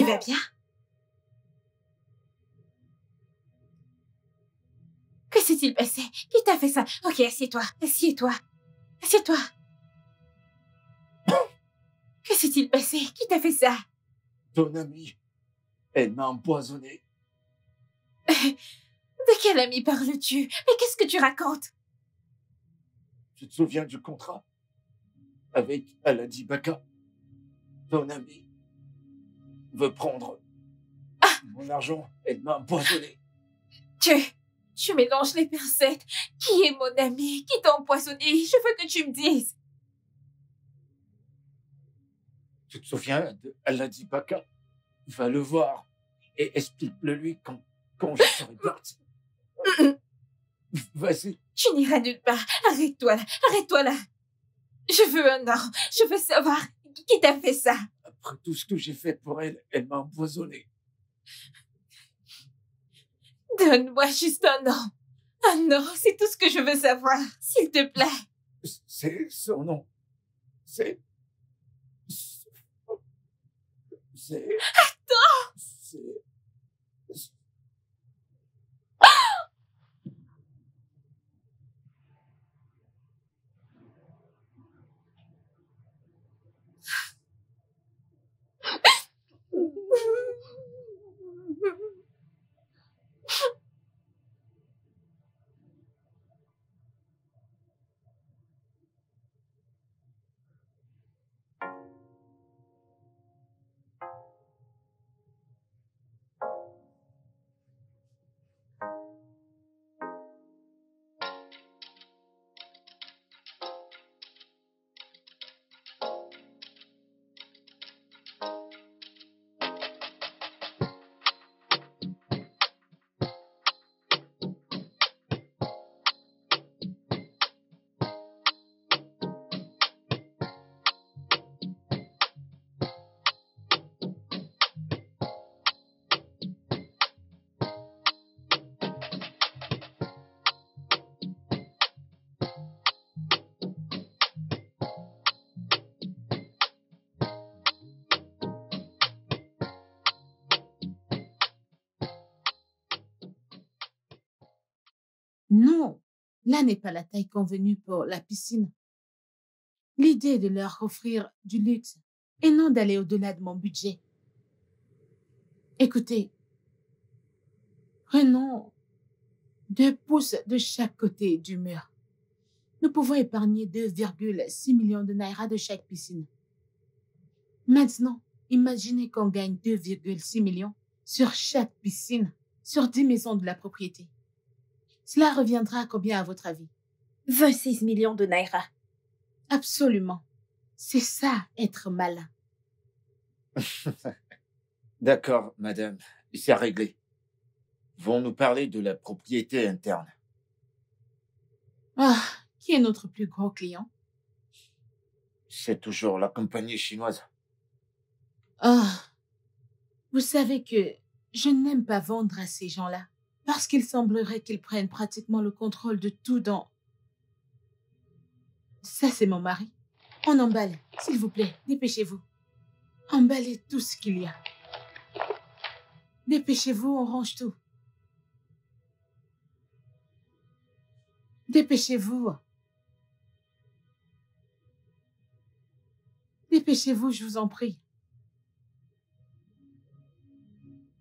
vas bien? Que s'est-il passé? Qui t'a fait ça? Ok, assieds-toi, assieds-toi, assieds-toi. Que s'est-il passé? Qui t'a fait ça? Ton amie, elle m'a empoisonné. De quel ami parles-tu? Mais qu'est-ce que tu racontes? Tu te souviens du contrat avec Aladi Baka? Ton amie veut prendre mon argent. Elle m'a empoisonné. Tu mélanges les pincettes. Qui est mon ami? Qui t'a empoisonné? Je veux que tu me dises. Tu te souviens de Aladi Baka? Va le voir et explique-le lui quand je serai parti. Vas-y. Tu n'iras nulle part. Arrête-toi là. Arrête-toi là. Je veux un nom. Je veux savoir qui t'a fait ça. Après tout ce que j'ai fait pour elle, elle m'a empoisonné. Donne-moi juste un nom. Un nom, c'est tout ce que je veux savoir. S'il te plaît. C'est son nom. C'est... Attends! Non, là n'est pas la taille convenue pour la piscine. L'idée est de leur offrir du luxe et non d'aller au-delà de mon budget. Écoutez, prenons 2 pouces de chaque côté du mur. Nous pouvons épargner 2,6 millions de naira de chaque piscine. Maintenant, imaginez qu'on gagne 2,6 millions sur chaque piscine, sur 10 maisons de la propriété. Cela reviendra à combien à votre avis? 26 millions de naira. Absolument. C'est ça, être malin. D'accord, madame. C'est réglé. Vont nous parler de la propriété interne. Ah, qui est notre plus gros client? C'est toujours la compagnie chinoise. Ah, vous savez que je n'aime pas vendre à ces gens-là parce qu'il semblerait qu'ils prennent pratiquement le contrôle de tout dans... Ça, c'est mon mari. On emballe, s'il vous plaît, dépêchez-vous. Emballez tout ce qu'il y a. Dépêchez-vous, on range tout. Dépêchez-vous. Dépêchez-vous, je vous en prie.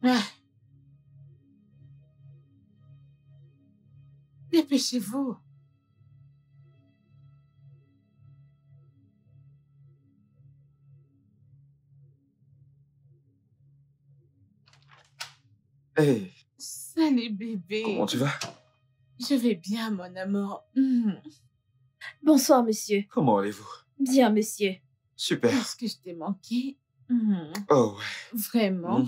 Ah. Dépêchez-vous. Hey, Salut, bébé. comment tu vas? Je vais bien, mon amour. Bonsoir, monsieur. Comment allez-vous? Bien, monsieur. Super. Est-ce que je t'ai manqué? Oh ouais. Vraiment?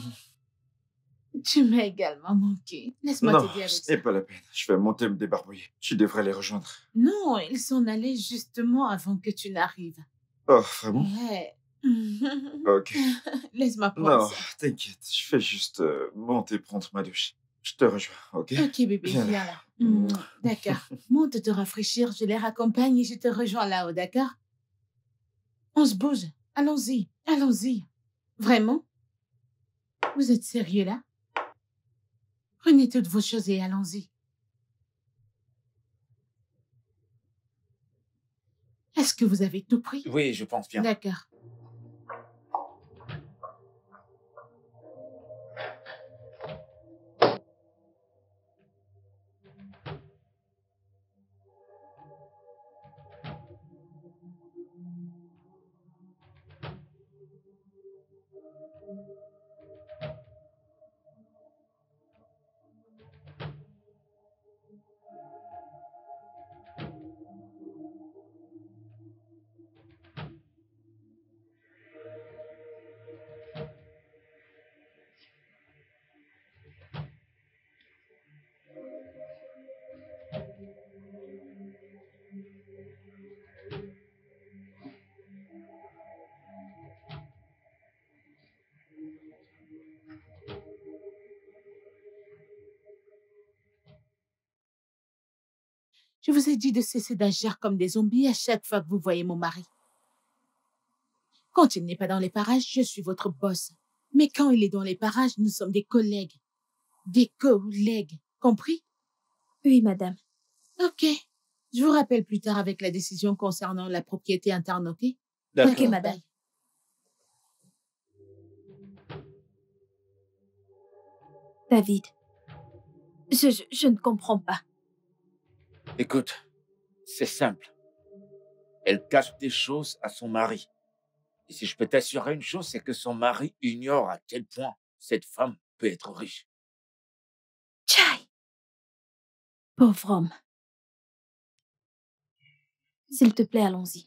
Tu m'as également manqué. Laisse-moi Non, t'aider avec ce ça. n'est pas la peine. Je vais monter me débarbouiller. Tu devrais les rejoindre. Non, ils s'en allaient justement avant que tu n'arrives. Oh, vraiment? Ouais. Ok. Laisse-moi prendre Non, ça. t'inquiète. Je fais juste monter prendre ma douche. Je te rejoins, ok? Ok, bébé, Viens viens là. là. D'accord. Monte te rafraîchir, je les raccompagne et je te rejoins là-haut, d'accord? On se bouge. Allons-y, allons-y. Vraiment? Vous êtes sérieux là? Prenez toutes vos choses et allons-y. Est-ce que vous avez tout pris? Oui, je pense bien. D'accord. Je vous ai dit de cesser d'agir comme des zombies à chaque fois que vous voyez mon mari. Quand il n'est pas dans les parages, je suis votre boss. Mais quand il est dans les parages, nous sommes des collègues. Des collègues. Compris? Oui, madame. Ok. Je vous rappelle plus tard avec la décision concernant la propriété interne, ok? D'accord. Ok, madame. David, je ne comprends pas. Écoute, c'est simple. Elle cache des choses à son mari. Et si je peux t'assurer une chose, c'est que son mari ignore à quel point cette femme peut être riche. Chai! Pauvre homme. S'il te plaît, allons-y.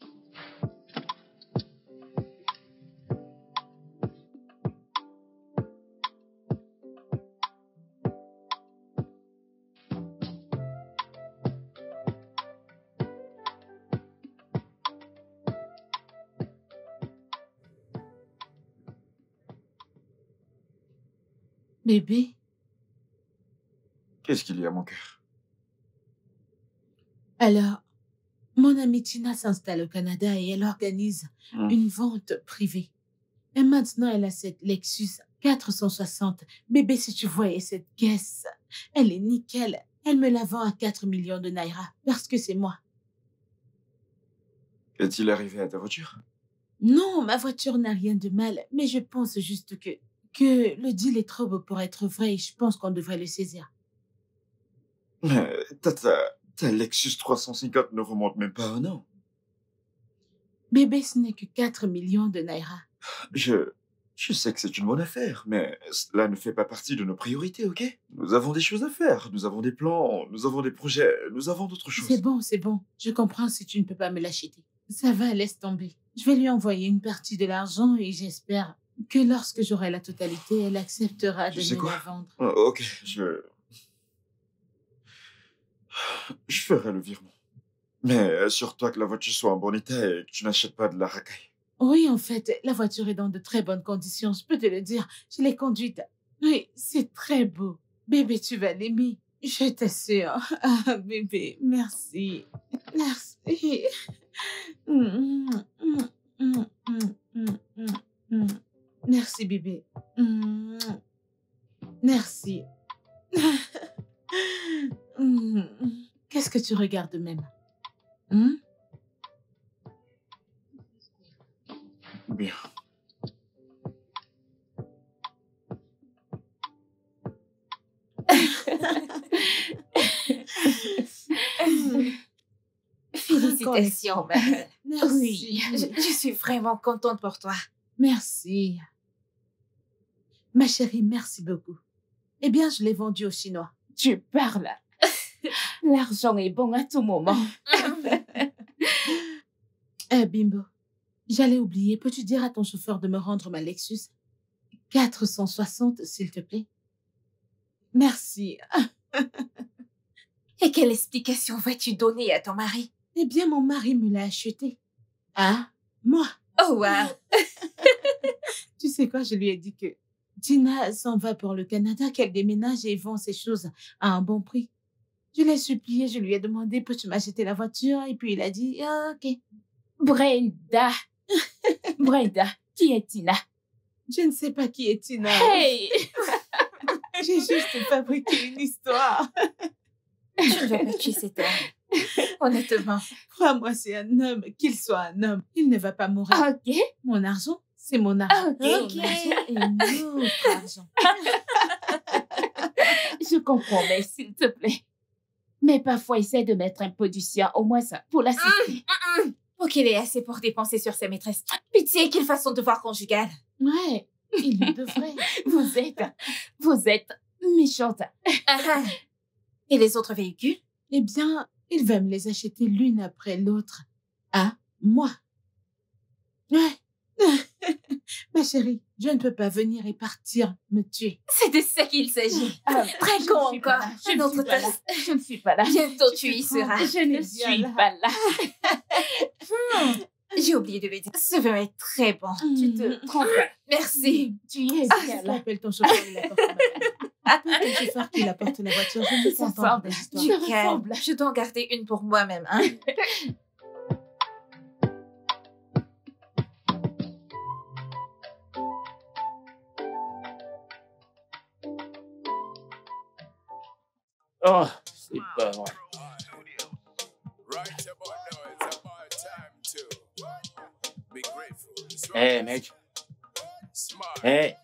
Bébé, Qu'est-ce qu'il y a, mon cœur? alors, mon amie Tina s'installe au Canada et elle organise une vente privée. Et maintenant, elle a cette Lexus 460. Bébé, si tu voyais cette caisse, elle est nickel. Elle me la vend à 4 millions de naira parce que c'est moi. Est-il arrivé à ta voiture? Non, ma voiture n'a rien de mal, mais je pense juste que le deal est trop beau pour être vrai et je pense qu'on devrait le saisir. Mais ta Lexus 350 ne remonte même pas à un an. Bébé, ce n'est que 4 millions de naira. Je sais que c'est une bonne affaire, mais cela ne fait pas partie de nos priorités, ok? Nous avons des choses à faire, nous avons des plans, nous avons des projets, nous avons d'autres choses. C'est bon. Je comprends si tu ne peux pas me l'acheter. Ça va, laisse tomber. Je vais lui envoyer une partie de l'argent et j'espère que lorsque j'aurai la totalité, elle acceptera de Tu sais me quoi? la vendre. Ok, je ferai le virement. Mais assure-toi que la voiture soit en bon état et que tu n'achètes pas de la racaille. Oui, en fait, la voiture est dans de très bonnes conditions, je peux te le dire. Je l'ai conduite. Oui, c'est très beau. Bébé, tu vas l'aimer. Je t'assure. Ah, bébé, merci. Merci. Merci, bébé. Merci. Qu'est-ce que tu regardes même? Bien. Félicitations, ma belle. Merci. Oui, je suis vraiment contente pour toi. Merci. Ma chérie, merci beaucoup. Eh bien, je l'ai vendu aux Chinois. Tu parles. L'argent est bon à tout moment. Bimbo, j'allais oublier. Peux-tu dire à ton chauffeur de me rendre ma Lexus 460, s'il te plaît? Merci. Et quelle explication vas-tu donner à ton mari? Eh bien, mon mari me l'a acheté. Ah, moi? Oh, wow! Tu sais quoi, je lui ai dit que Tina s'en va pour le Canada, qu'elle déménage et vend ses choses à un bon prix. Je l'ai supplié, je lui ai demandé, peux-tu m'acheter la voiture? Et puis il a dit, ah, ok. Brenda! Brenda, qui est Tina? Je ne sais pas qui est Tina. Hey! J'ai juste fabriqué une histoire. Je ne vais pas tuer cet homme. Honnêtement. Crois-moi, c'est un homme. Qu'il soit un homme, il ne va pas mourir. Ok. Mon argent, c'est mon argent. Ok. Son argent est notre argent. Je comprends, mais s'il te plaît. Mais parfois, essaie de mettre un peu du sien, au moins ça, pour l'assister. Faut qu'il ait assez pour dépenser sur sa maîtresse. Pitié, quelle façon de devoir conjugal. Ouais, il le devrait. Vous êtes méchante. Ah. Et les autres véhicules? Eh bien, il va me les acheter l'une après l'autre. À moi. Ouais. Ma chérie, je ne peux pas venir et partir me tuer. C'est de ça qu'il s'agit. Très Je con ne suis pas encore. là, je Un ne autre suis pas là, toast. Je ne suis pas là. Bientôt tu y seras. Je ne C'est bien suis là. pas là. J'ai oublié de le dire. Ce vin est très bon. Tu te trompes. Merci. Tu es S'il bien te là. appelle ton chauffeur et la porte. Appelle ton chauffeur qui apporte la voiture. Je ne veux pas entendre des histoires. Tu Du calme. ressembles. Je dois en garder une pour moi-même, hein. Oh, c'est pas vrai. Hé, mec. Hé,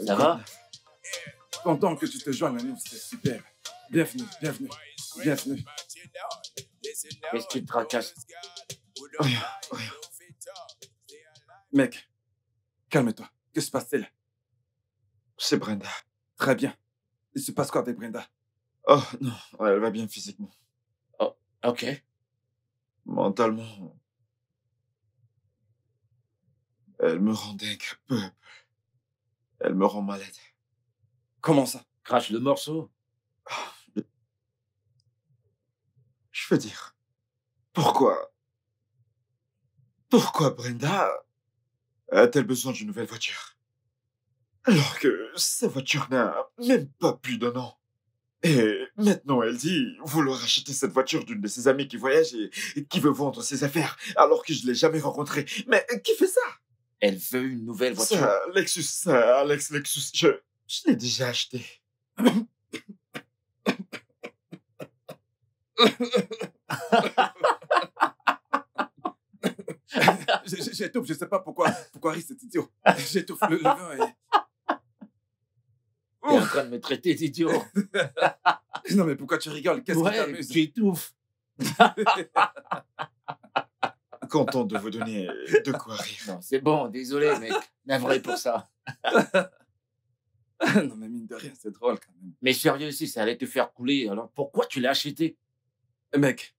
ça va? Content que tu te joignes à nous, c'est super. Bienvenue, bienvenue, bienvenue. Qu'est-ce qui te tracasse? Rien, rien. Mec, calme-toi. Que se passe-t-il? C'est Brenda. Très bien. Il se passe quoi avec Brenda? Oh non, elle va bien physiquement. Ok. Mentalement, elle me rend dingue peu à peu. Elle me rend malade. Comment ça? Crache le morceau. Je veux dire, pourquoi Brenda a-t-elle besoin d'une nouvelle voiture? Alors que sa voiture n'a même pas plus d'1 an. Et maintenant, elle dit vouloir acheter cette voiture d'une de ses amies qui voyage et qui veut vendre ses affaires, alors que je l'ai jamais rencontrée. Mais qui fait ça? Elle veut une nouvelle voiture. Ça, Alex Lexus, je l'ai déjà acheté. J'étouffe, je sais pas pourquoi rit cet idiot. J'étouffe, le vin est... T'es en train de me traiter d'idiot. Non mais pourquoi tu rigoles? Qu'est-ce qui Ouais, t'amuse? tu étouffes. Content de vous donner de quoi rire. Non, c'est bon, désolé, mec. Navré pour ça. Non mais mine de rien, c'est drôle quand même. Mais sérieux, si ça allait te faire couler, alors pourquoi tu l'as acheté? Mec,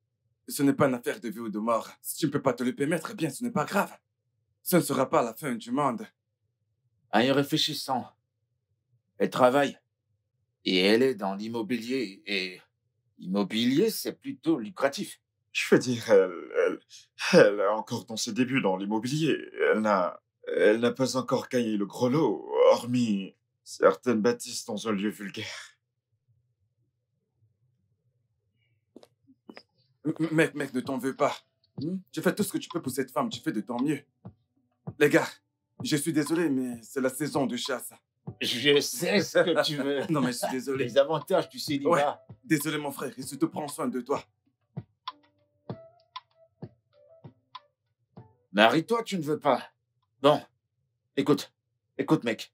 ce n'est pas une affaire de vie ou de mort. Si tu ne peux pas te le permettre, eh bien, ce n'est pas grave. Ce ne sera pas la fin du monde. En y réfléchissant, elle travaille. Et elle est dans l'immobilier. Et l'immobilier, c'est plutôt lucratif. Je veux dire, elle est encore dans ses débuts dans l'immobilier. Elle n'a pas encore gagné le gros lot, hormis certaines bâtisses dans un lieu vulgaire. Mec, ne t'en veux pas. Tu fais tout ce que tu peux pour cette femme. Tu fais de ton mieux. Les gars, je suis désolé, mais c'est la saison de chasse. Je sais ce que tu veux. Non, mais je suis désolé. Les avantages du célibat. Ouais. Désolé, mon frère. Et surtout, prends soin de toi. Marie-toi, tu ne veux pas. Bon, écoute, mec.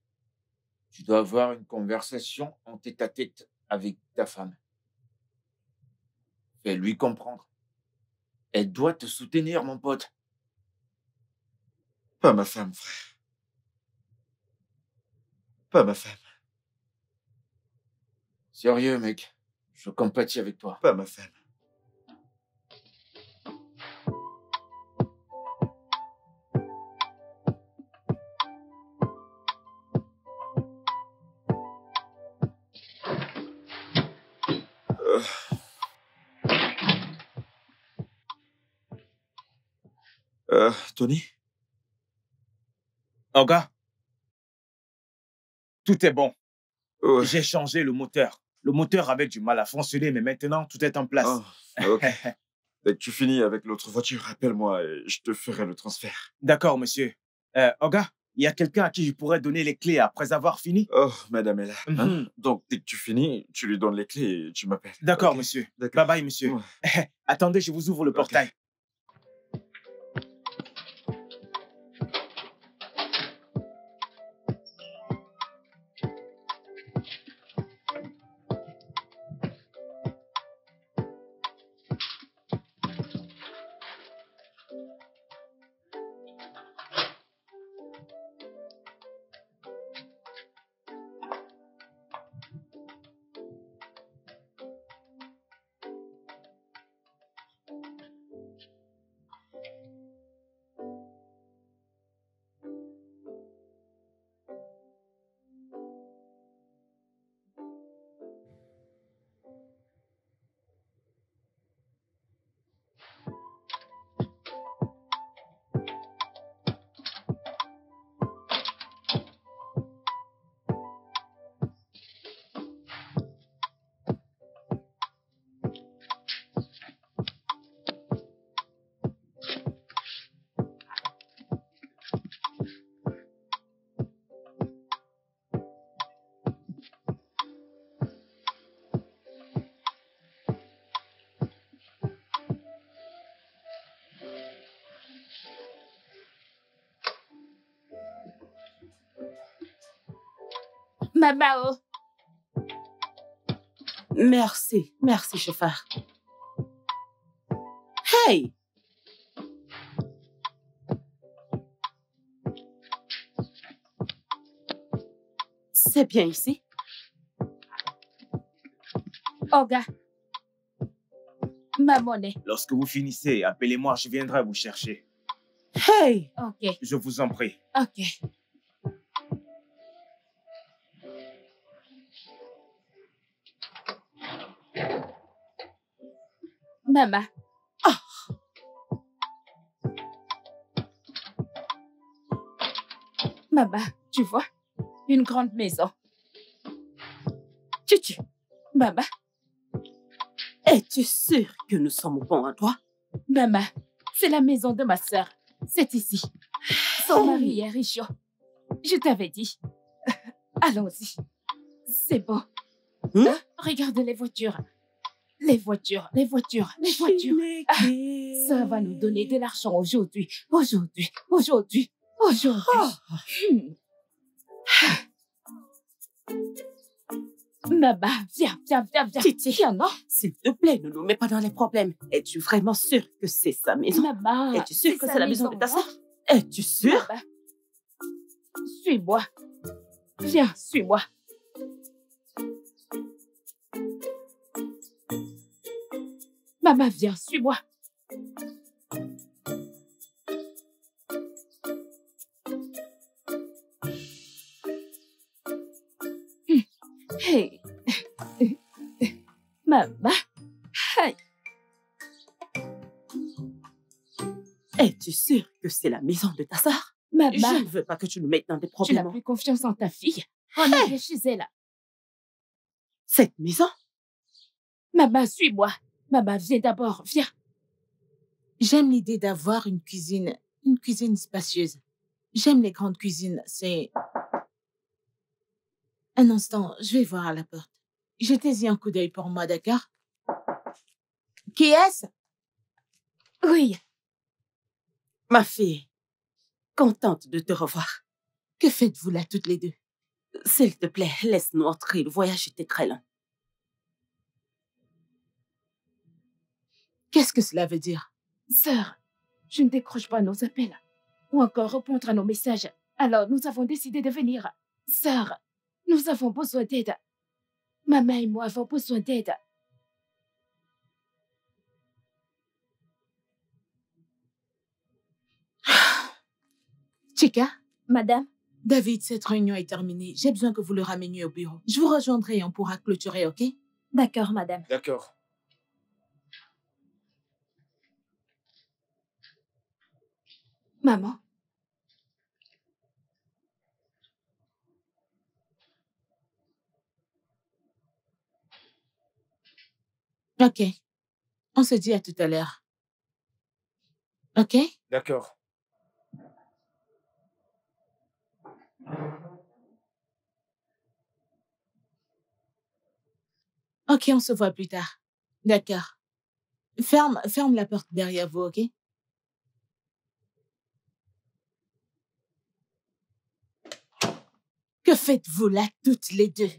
Tu dois avoir une conversation en tête-à-tête avec ta femme. Fais-lui comprendre. Elle doit te soutenir, mon pote. Pas ma femme, frère. Pas ma femme. Sérieux, mec. Je compatis avec toi. Pas ma femme. Tony? Olga, tout est bon. Ouais. J'ai changé le moteur. Le moteur avait du mal à fonctionner, mais maintenant, tout est en place. Oh, ok. Dès que tu finis avec l'autre voiture, appelle-moi et je te ferai le transfert. D'accord, monsieur. Olga, Il y a quelqu'un à qui je pourrais donner les clés après avoir fini? Oh, madame est là. Hein? Mhm. Donc, dès que tu finis, tu lui donnes les clés et tu m'appelles. D'accord, Ok. monsieur. D'accord. Bye bye, monsieur. Ouais. Attendez, je vous ouvre le portail. Maman, oh. Merci, merci, chauffeur. Hey! C'est bien ici? Olga. Ma monnaie. Lorsque vous finissez, appelez-moi, je viendrai vous chercher. Hey! Ok, Je vous en prie. ok. Maman. Maman, tu vois, une grande maison. Tutu, Maman, es-tu sûr que nous sommes au bon endroit? maman, c'est la maison de ma sœur. C'est ici. Son mari est riche. Je t'avais dit. Allons-y. C'est beau. Hein? Regarde les voitures. Les voitures, les voitures, les voitures. Ça va nous donner de l'argent aujourd'hui. Aujourd'hui, aujourd'hui, aujourd'hui. Maman, viens, viens, viens, viens. Titi. Viens, non? S'il te plaît, ne nous mets pas dans les problèmes. Es-tu vraiment sûr que c'est sa maison? Maman. Es-tu sûr que sa c'est la maison de ta moi. sœur? Es-tu sûr? Maman. Suis-moi. Viens, suis-moi. Maman, viens, suis-moi. Hey. Maman. Hey. Es-tu sûr que c'est la maison de ta sœur? Maman, Je ne veux pas que tu nous mettes dans des tu n'as problèmes. plus confiance en ta fille. On est chez elle. Cette maison? Maman, suis-moi. Maman, viens d'abord, viens. J'aime l'idée d'avoir une cuisine spacieuse. J'aime les grandes cuisines, c'est... Un instant, je vais voir à la porte. Jetez-y un coup d'œil pour moi, d'accord? Qui est-ce? Oui, Ma fille, contente de te revoir. Que faites-vous là, toutes les deux? S'il te plaît, laisse-nous entrer. Le voyage était très long. Qu'est-ce que cela veut dire? sœur, je ne décroche pas nos appels ou encore répondre à nos messages. Alors, nous avons décidé de venir. Sœur, nous avons besoin d'aide. Maman et moi avons besoin d'aide. Chica, Madame? David, cette réunion est terminée. J'ai besoin que vous le rameniez au bureau. Je vous rejoindrai et on pourra clôturer, ok? D'accord, madame. D'accord. Maman? Ok. On se dit à tout à l'heure. Ok? D'accord. Ok, on se voit plus tard. D'accord. Ferme la porte derrière vous, ok? Que faites-vous là, toutes les deux?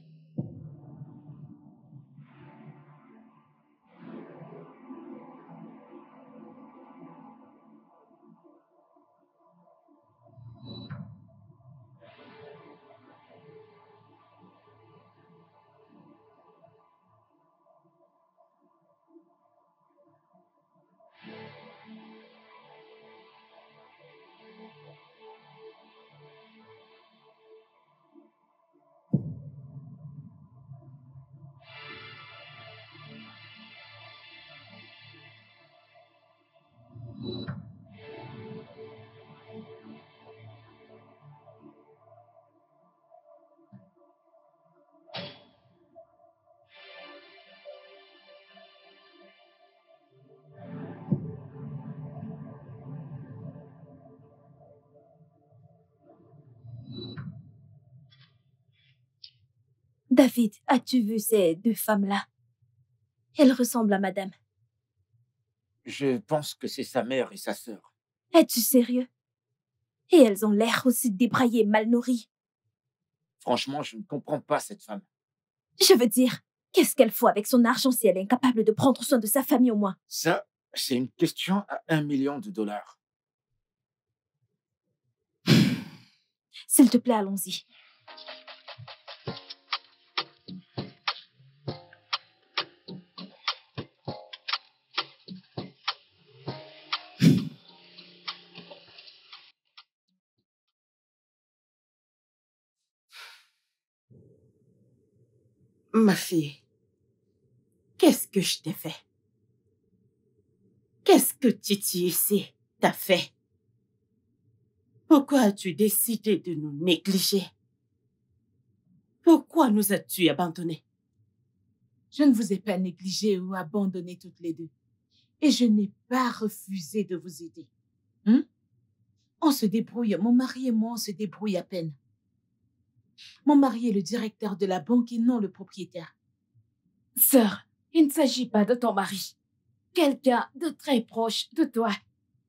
David, as-tu vu ces deux femmes-là? Elles ressemblent à madame. Je pense que c'est sa mère et sa sœur. Es-tu sérieux? Et elles ont l'air aussi débraillées, mal nourries. Franchement, je ne comprends pas cette femme. Je veux dire, qu'est-ce qu'elle faut avec son argent si elle est incapable de prendre soin de sa famille au moins? Ça, c'est une question à $1 million. S'il te plaît, allons-y. Ma fille, qu'est-ce que je t'ai fait? Qu'est-ce que Titi ici t'a fait? Pourquoi as-tu décidé de nous négliger? Pourquoi nous as-tu abandonnés? Je ne vous ai pas négligé ou abandonné toutes les deux. Et je n'ai pas refusé de vous aider. On se débrouille. Mon mari et moi, on se débrouille à peine. Mon mari est le directeur de la banque et non le propriétaire. Sœur, il ne s'agit pas de ton mari. Quelqu'un de très proche de toi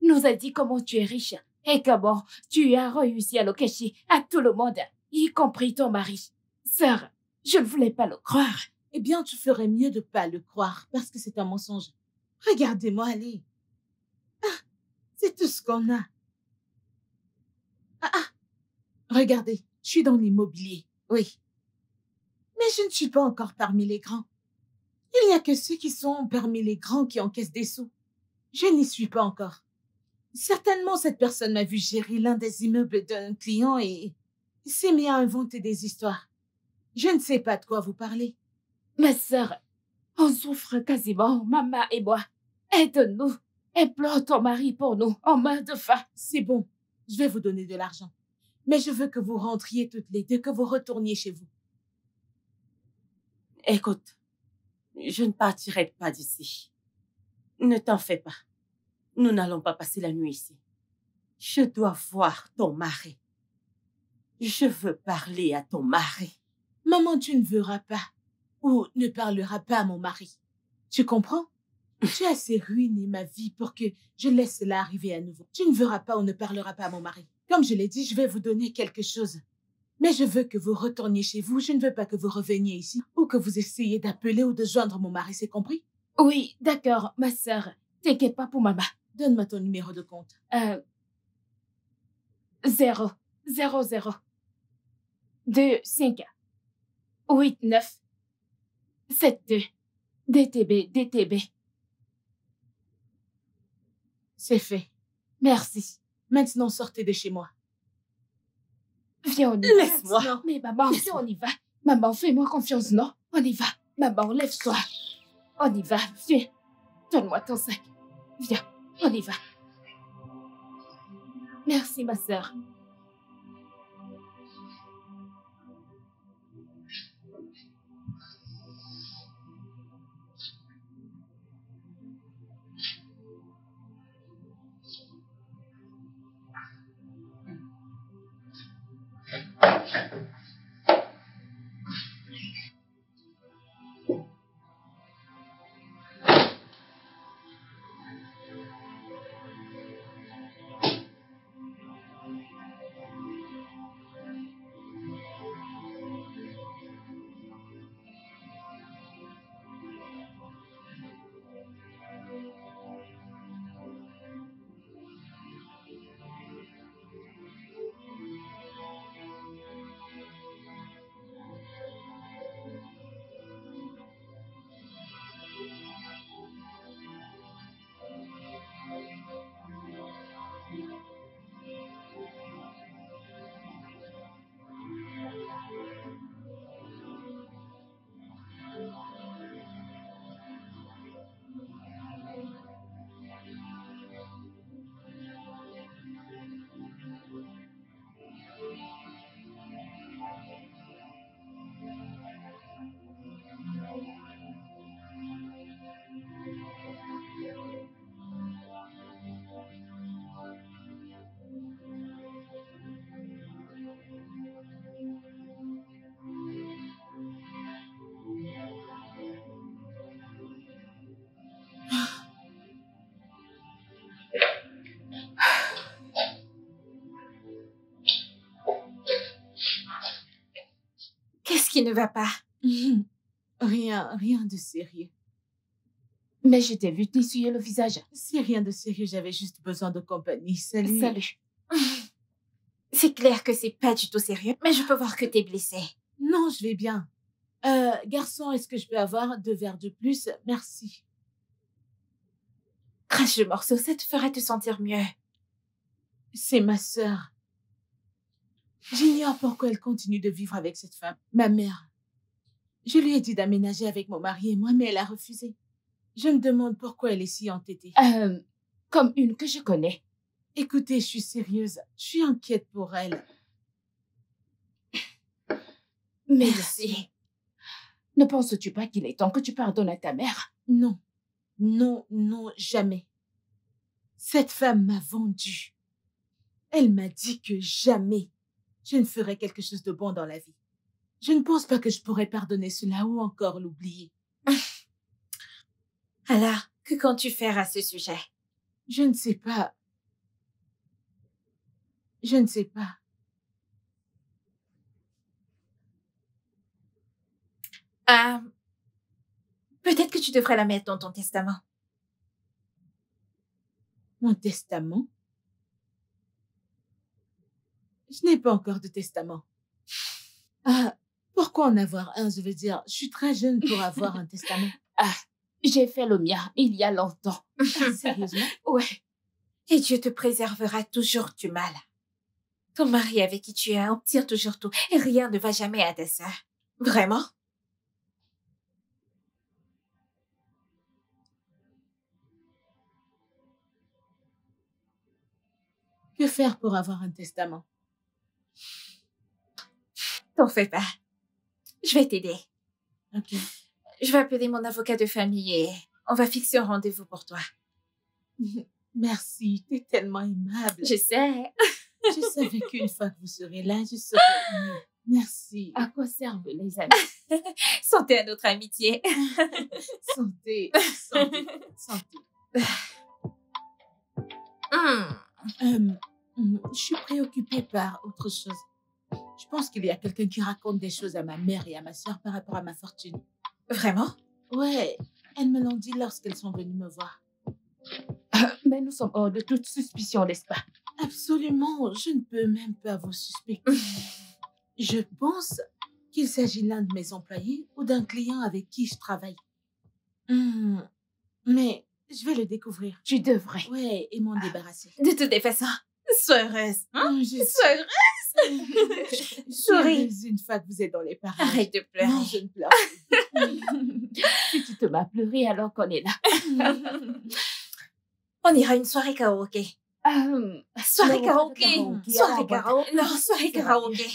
nous a dit comment tu es riche et comment tu as réussi à le cacher à tout le monde, y compris ton mari. Sœur, je ne voulais pas le croire. Eh bien, tu ferais mieux de pas le croire parce que c'est un mensonge. Regardez-moi aller. C'est tout ce qu'on a. Regardez, je suis dans l'immobilier, oui. Mais je ne suis pas encore parmi les grands. Il n'y a que ceux qui sont parmi les grands qui encaissent des sous. Je n'y suis pas encore. Certainement, cette personne m'a vu gérer l'un des immeubles d'un client et s'est mis à inventer des histoires. Je ne sais pas de quoi vous parlez. Ma sœur, on souffre quasiment, maman et moi. Aide-nous. Implore ton mari pour nous, en main de faim. C'est bon, je vais vous donner de l'argent. Mais je veux que vous rentriez toutes les deux, que vous retourniez chez vous. Écoute, je ne partirai pas d'ici. Ne t'en fais pas. Nous n'allons pas passer la nuit ici. Je dois voir ton mari. Je veux parler à ton mari. Maman, tu ne verras pas ou ne parleras pas à mon mari. Tu comprends? Tu as assez ruiné ma vie pour que je laisse cela arriver à nouveau. Tu ne verras pas ou ne parleras pas à mon mari. Comme je l'ai dit, je vais vous donner quelque chose. Mais je veux que vous retourniez chez vous. Je ne veux pas que vous reveniez ici ou que vous essayiez d'appeler ou de joindre mon mari, c'est compris? Oui, d'accord, ma sœur. T'inquiète pas pour maman. Donne-moi ton numéro de compte. 0 0 0 2 5 8 9 7 2 DTB DTB. C'est fait. Merci. Maintenant, sortez de chez moi. Viens, on y va. Laisse-moi. Mais maman, viens, on y va. Maman, fais-moi confiance, non? On y va. Maman, lève-toi. On y va. Viens. Donne-moi ton sac. Viens, on y va. Merci, ma sœur. qui ne va pas? Rien de sérieux. Mais je t'ai vu t'essuyer le visage. C'est rien de sérieux, j'avais juste besoin de compagnie. Salut. Salut. C'est clair que c'est pas du tout sérieux, mais je peux voir que t'es blessé. Non, je vais bien. Garçon, est-ce que je peux avoir 2 verres de plus? Merci. Crache le morceau, ça te fera te sentir mieux. C'est ma sœur. J'ignore pourquoi elle continue de vivre avec cette femme, ma mère. Je lui ai dit d'aménager avec mon mari et moi, mais elle a refusé. Je me demande pourquoi elle est si entêtée. Comme une que je connais. Écoutez, je suis sérieuse. Je suis inquiète pour elle. Merci. Ne penses-tu pas qu'il est temps que tu pardonnes à ta mère? Non. Non, non, jamais. Cette femme m'a vendue. Elle m'a dit que jamais je ne ferais quelque chose de bon dans la vie. Je ne pense pas que je pourrais pardonner cela ou encore l'oublier. Alors, que comptes-tu faire à ce sujet? Je ne sais pas. Je ne sais pas. Peut-être que tu devrais la mettre dans ton testament. Mon testament? Je n'ai pas encore de testament. Pourquoi en avoir un? Je veux dire, je suis très jeune pour avoir un testament. J'ai fait le mien il y a longtemps. Sérieusement? Ouais. Et Dieu te préservera toujours du mal. Ton mari avec qui tu es obtient toujours tout et rien ne va jamais à ta sœur. Vraiment? Que faire pour avoir un testament? T'en fais pas. Je vais t'aider. Ok. Je vais appeler mon avocat de famille et on va fixer un rendez-vous pour toi. Merci, t'es tellement aimable. Je sais. Je savais qu'une fois que vous serez là, je serai mieux. Merci. À quoi servent les amis? Santé à notre amitié. Santé, santé, santé. Je suis préoccupée par autre chose. Je pense qu'il y a quelqu'un qui raconte des choses à ma mère et à ma sœur par rapport à ma fortune. Vraiment? Ouais, elles me l'ont dit lorsqu'elles sont venues me voir. Mais nous sommes hors de toute suspicion, n'est-ce pas? Absolument, je ne peux même pas vous suspecter. Je pense qu'il s'agit l'un de mes employés ou d'un client avec qui je travaille. Mais je vais le découvrir. Tu devrais. Ouais, et m'en débarrasser. De toutes les façons, sois heureuse. Hein? Sois heureuse. Souris. Une fois que vous êtes dans les parages. Arrête de pleurer. Non, je ne pleure plus. Si tu te m'as pleuré alors qu'on est là. On ira à une soirée karaoké. Soirée non, karaoké. karaoké. Soirée karaoké. Non, soirée karaoké.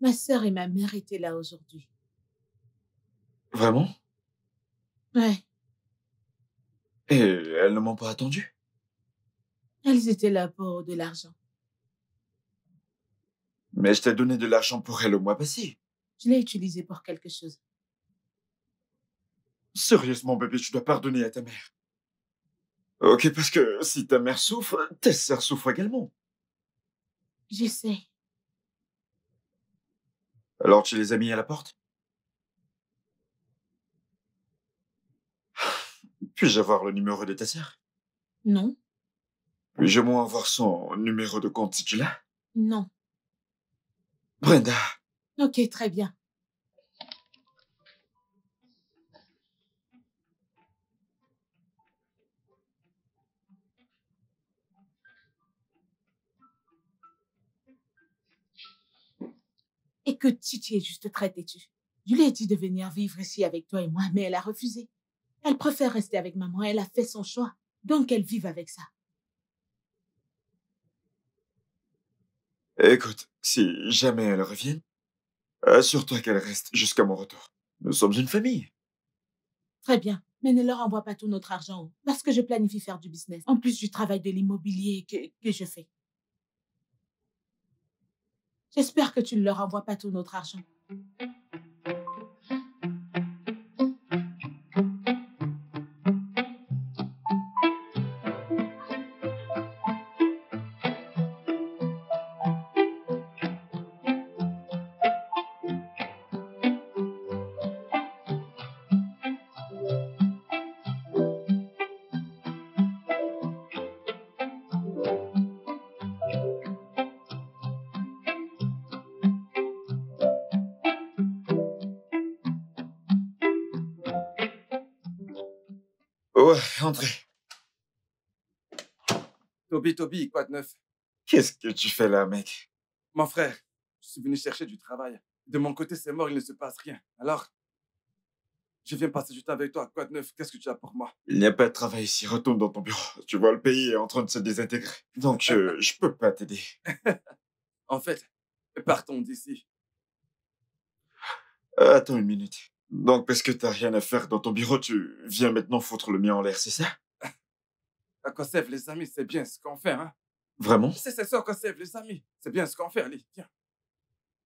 Ma sœur et ma mère étaient là aujourd'hui. Vraiment? Ouais, Et elles ne m'ont pas attendu? elles étaient là pour de l'argent. Mais je t'ai donné de l'argent pour elles le mois passé. Je l'ai utilisé pour quelque chose. Sérieusement, bébé, tu dois pardonner à ta mère. Ok, parce que si ta mère souffre, tes sœurs souffrent également. J'essaie. Alors tu les as mis à la porte? Puis-je avoir le numéro de ta sœur? Non, Puis-je au moins avoir son numéro de compte si tu l'as? non. Brenda, Ok, très bien. Écoute, Titi est juste très têtue. Je lui ai dit de venir vivre ici avec toi et moi, mais elle a refusé. Elle préfère rester avec maman, elle a fait son choix. Donc qu'elle vive avec ça. écoute, si jamais elles reviennent, assure-toi qu'elles restent jusqu'à mon retour. Nous sommes une famille. Très bien, mais ne leur envoie pas tout notre argent, parce que je planifie faire du business, en plus du travail de l'immobilier que je fais. J'espère que tu ne leur envoies pas tout notre argent. Ouais, André, Toby, quoi de neuf? qu'est-ce que tu fais là, mec? Mon frère, je suis venu chercher du travail. De mon côté, c'est mort, il ne se passe rien. Alors, je viens passer du temps avec toi. Quoi de neuf? Qu'est-ce que tu as pour moi? Il n'y a pas de travail ici, retourne dans ton bureau. Tu vois, le pays est en train de se désintégrer. Donc, je peux pas t'aider. En fait, partons d'ici. Attends une minute. Donc, parce que t'as rien à faire dans ton bureau, tu viens maintenant foutre le mien en l'air, c'est ça? À Kosev, les amis, c'est bien ce qu'on fait, hein? Vraiment? C'est ça, Kosev, les amis. C'est bien ce qu'on fait, allez, viens.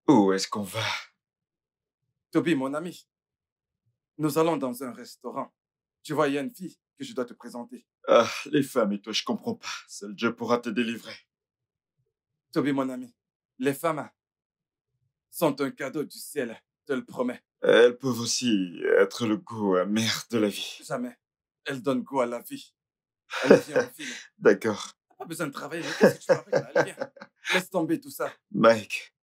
Où est-ce qu'on va? Toby, mon ami, nous allons dans un restaurant. Tu vois, il y a une fille que je dois te présenter. Ah, les femmes et toi, je comprends pas. Seul Dieu pourra te délivrer. Toby, mon ami, les femmes sont un cadeau du ciel, je te le promets. Elles peuvent aussi être le goût amer de la vie. Jamais. Elles donnent goût à la vie. Allez, viens, on file. D'accord. T'as pas besoin de travailler, mais qu'est-ce que tu m'appelles là? Allez, viens. Laisse tomber tout ça. Mike.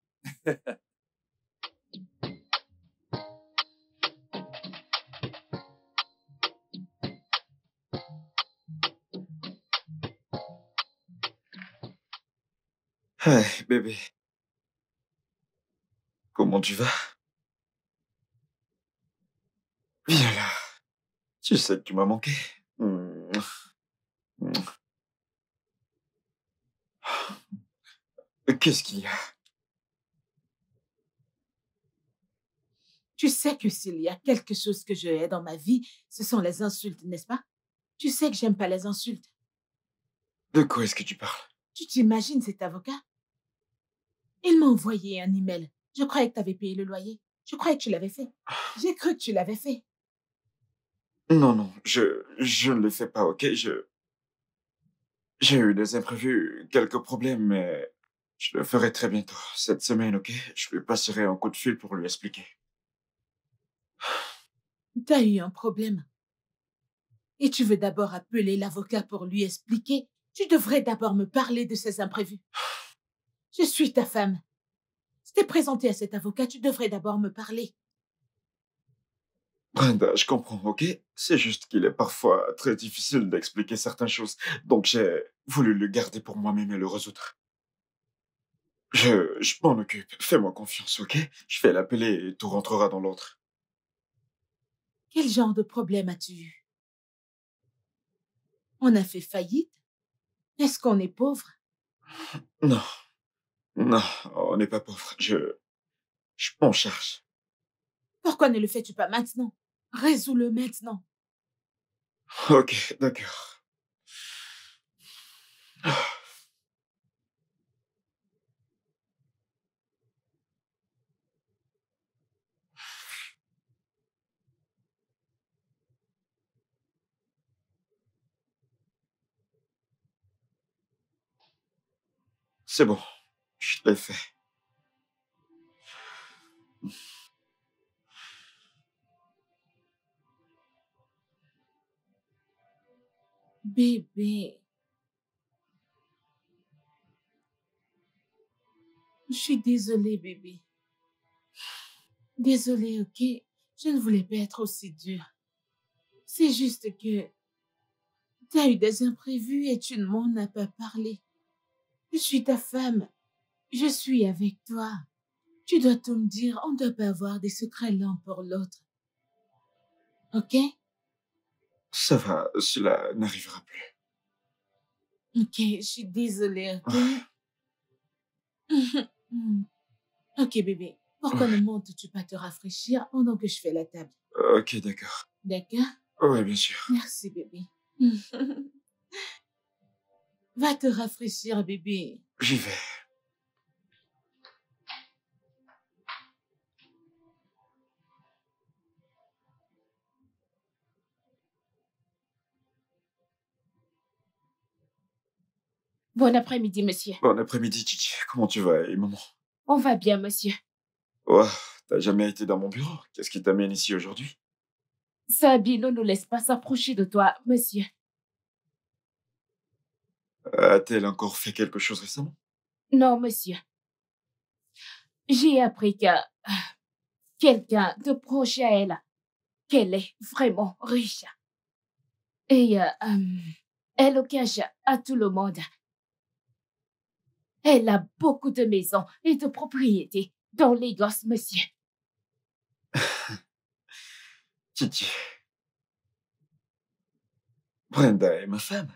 Hey, bébé. Comment tu vas? Viens là. Tu sais que tu m'as manqué. Qu'est-ce qu'il y a? Tu sais que s'il y a quelque chose que je hais dans ma vie, ce sont les insultes, n'est-ce pas? Tu sais que j'aime pas les insultes. De quoi est-ce que tu parles? Tu t'imagines cet avocat? Il m'a envoyé un email. Je croyais que tu avais payé le loyer. Je croyais que tu l'avais fait. J'ai cru que tu l'avais fait. Non, je ne le fais pas, ok? J'ai eu des imprévus, quelques problèmes, mais je le ferai très bientôt. Cette semaine, ok? Je lui passerai un coup de fil pour lui expliquer. T'as eu un problème. Et tu veux d'abord appeler l'avocat pour lui expliquer. Tu devrais d'abord me parler de ces imprévus. Je suis ta femme. Si t'es présenté à cet avocat, tu devrais d'abord me parler. Brenda, je comprends, ok? C'est juste qu'il est parfois très difficile d'expliquer certaines choses, donc j'ai voulu le garder pour moi-même et le résoudre. Je m'en occupe. Fais-moi confiance, ok? Je vais l'appeler et tout rentrera dans l'ordre. Quel genre de problème as-tu eu? On a fait faillite? Est-ce qu'on est pauvre? Non, non, on n'est pas pauvre. Je m'en charge. Pourquoi ne le fais-tu pas maintenant? Résous-le maintenant. Ok, d'accord. C'est bon, je l'ai fait. Bébé. Je suis désolée, bébé. Désolée, ok? Je ne voulais pas être aussi dure. C'est juste que tu as eu des imprévus et tu ne m'en as pas parlé. Je suis ta femme. Je suis avec toi. Tu dois tout me dire. On ne doit pas avoir des secrets l'un pour l'autre. Ok? Ça va, cela n'arrivera plus. Ok, je suis désolée, ok? Ok, bébé. Pourquoi ne montes-tu pas te rafraîchir pendant que je fais la table? Ok, d'accord. D'accord? Oui, bien sûr. Merci, bébé. Va te rafraîchir, bébé. J'y vais. Bon après-midi, monsieur. Bon après-midi, Titi. Comment tu vas et maman? On va bien, monsieur. Oh, t'as jamais été dans mon bureau. Qu'est-ce qui t'amène ici aujourd'hui? Sabine ne nous laisse pas s'approcher de toi, monsieur. A-t-elle encore fait quelque chose récemment? Non, monsieur. J'ai appris que quelqu'un de proche à elle, qu'elle est vraiment riche. Et elle le cache à tout le monde. Elle a beaucoup de maisons et de propriétés dans les gosses, monsieur. Titi. Brenda est ma femme.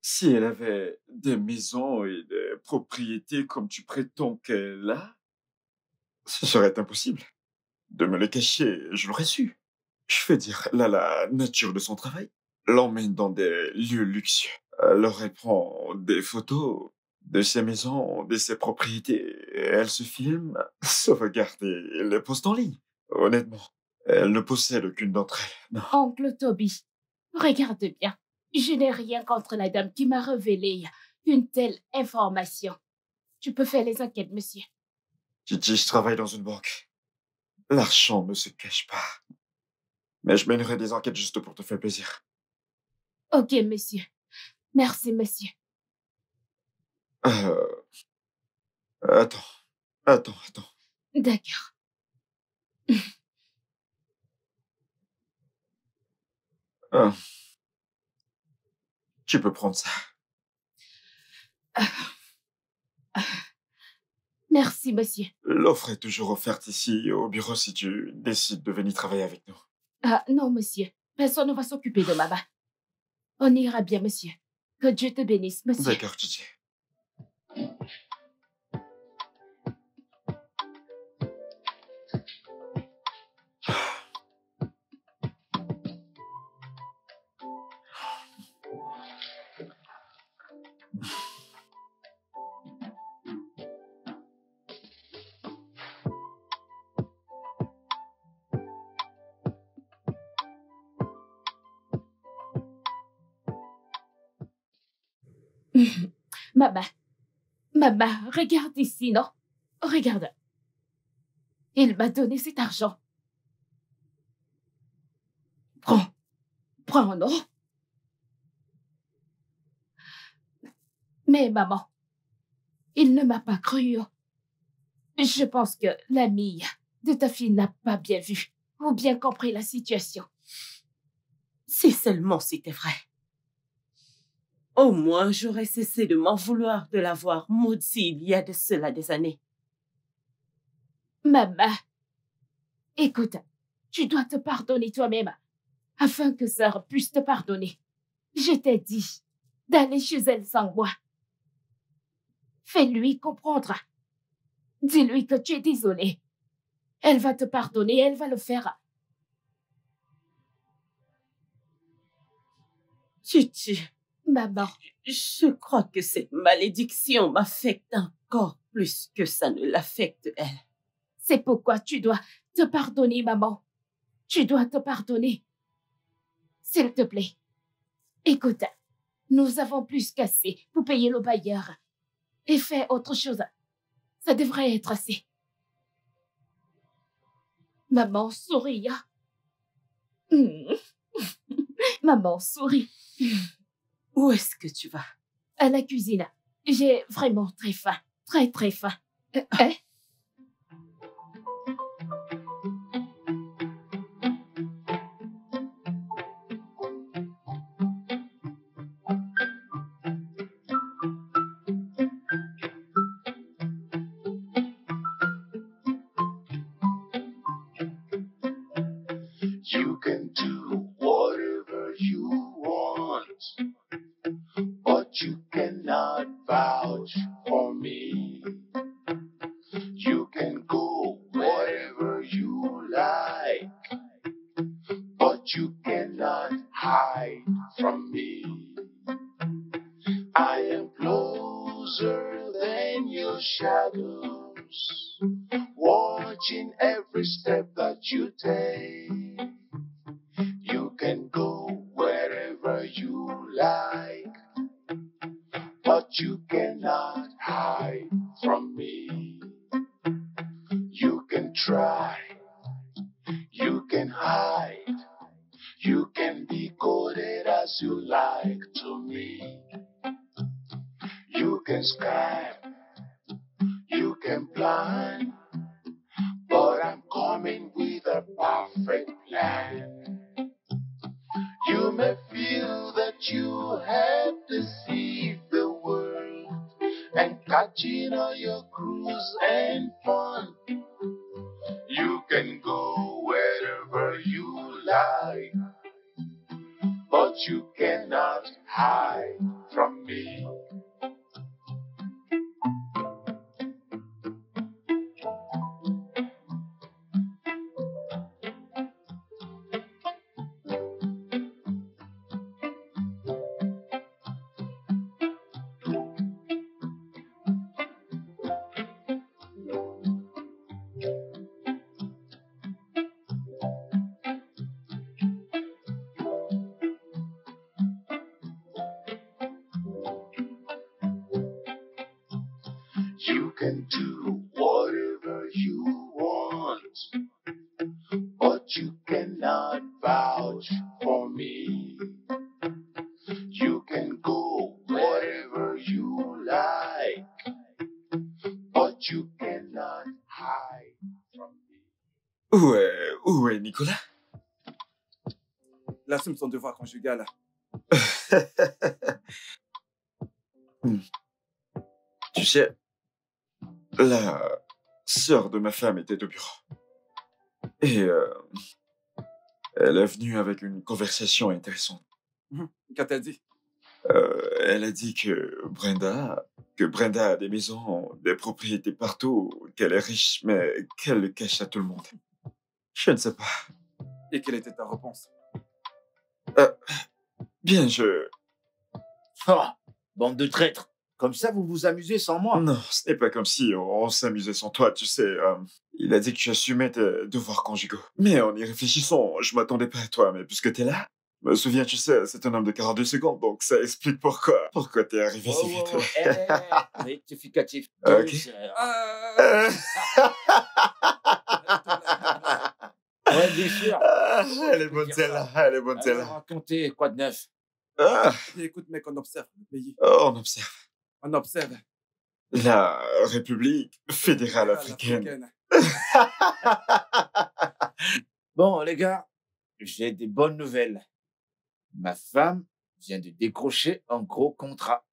Si elle avait des maisons et des propriétés comme tu prétends qu'elle a, ce serait impossible. De me le cacher, je l'aurais su. Je veux dire, là, la nature de son travail l'emmène dans des lieux luxueux. Alors elle prend des photos de ses maisons, de ses propriétés. Et elle se filme, se regarde et les poste en ligne. Honnêtement, elle ne possède aucune d'entre elles. Non. Oncle Toby, regarde bien. Je n'ai rien contre la dame qui m'a révélé une telle information. Tu peux faire les enquêtes, monsieur. Titi, je travaille dans une banque. L'argent ne se cache pas. Mais je mènerai des enquêtes juste pour te faire plaisir. Ok, monsieur. Merci, monsieur. Attends. D'accord. Tu peux prendre ça. Merci, monsieur. L'offre est toujours offerte ici au bureau si tu décides de venir travailler avec nous. Ah, non, monsieur. Personne ne va s'occuper de maman. On ira bien, monsieur. Que Dieu te bénisse, monsieur. D'accord, Titi. Maman, regarde ici, non? Regarde. Il m'a donné cet argent. Prends, non? Mais maman, il ne m'a pas cru. Je pense que l'amie de ta fille n'a pas bien vu ou bien compris la situation. Si seulement c'était vrai. Au moins, j'aurais cessé de m'en vouloir de l'avoir maudit il y a de cela des années. Maman, écoute, tu dois te pardonner toi-même afin que Sœur puisse te pardonner. Je t'ai dit d'aller chez elle sans moi. Fais-lui comprendre. Dis-lui que tu es désolé. Elle va te pardonner, elle va le faire. Titi, Maman, je crois que cette malédiction m'affecte encore plus que ça ne l'affecte elle. c'est pourquoi tu dois te pardonner, maman. Tu dois te pardonner. S'il te plaît. Écoute, nous avons plus qu'assez pour payer le bailleur. Et fais autre chose. Ça devrait être assez. Maman, souris. Maman, souris. Où est-ce que tu vas? À la cuisine. J'ai vraiment très faim. Très, très faim. Hein? You can do whatever you want, but you cannot vouch for me. You can go wherever you like, but you cannot hide from me. I am closer than your shadows, watching every step that you take. You can go wherever you like, but you cannot hide from me. You can try, you can hide, you can be coded as you like to me. You can scam, you can plan, but I'm coming with a perfect plan. You may feel that you have deceived the world and catching all your cruise and fun. You can go wherever you like, but you cannot hide from me. You can do whatever you want, but you cannot vouch for me. You can go wherever you like, but you cannot hide from me. Où est Nicolas? Il assume son devoir conjugal. Tu sais, la sœur de ma femme était au bureau. Et elle est venue avec une conversation intéressante. Qu'a-t-elle dit? Elle a dit que Brenda a des maisons, des propriétés partout, qu'elle est riche, mais qu'elle le cache à tout le monde. Je ne sais pas. Et quelle était ta réponse? Bien, je... Oh, bande de traîtres. Comme ça, vous vous amusez sans moi. Non, ce n'est pas comme si on s'amusait sans toi, tu sais. Il a dit que j'assumais tes devoirs conjugaux. Mais en y réfléchissant, je m'attendais pas à toi, mais puisque t'es là, me souviens, tu sais, c'est un homme de 42 secondes, donc ça explique pourquoi t'es arrivé si vite. Rectificatif. Ok. Ouais, bien sûr. Elle est bonne celle-là, elle est bonne Alors, celle-là. racontez, quoi de neuf? Écoute, mec, on observe le pays. On observe. On observe. La République fédérale africaine. Bon, les gars, j'ai des bonnes nouvelles. Ma femme vient de décrocher un gros contrat.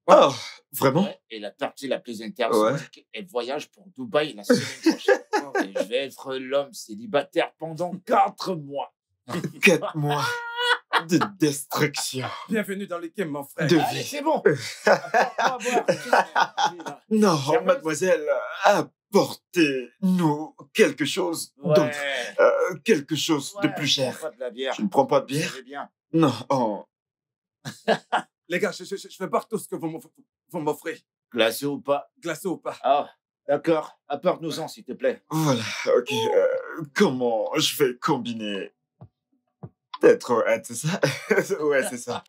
Oh, vraiment? Ouais, et la partie la plus intéressante, c'est qu'elle voyage pour Dubaï la semaine prochaine. Et je vais être l'homme célibataire pendant 4 mois. 4 mois de destruction. Bienvenue dans l'équipe, mon frère. De Allez, vie. c'est bon. Apporte-moi à boire. Non, Sérieuse? mademoiselle, apportez-nous quelque chose d'autre. Quelque chose de plus cher. Pas de la bière. Tu ne prends pas de Vous bière? savez bien. Non, oh. Les gars, je vais boire tout ce que vous m'offrez. Glacé ou pas? Glacé ou pas. Ah, d'accord. Apporte-nous-en, s'il te plaît. Voilà, ok. Comment je vais combiner Peut-être, c'est ça? Ouais, c'est ça.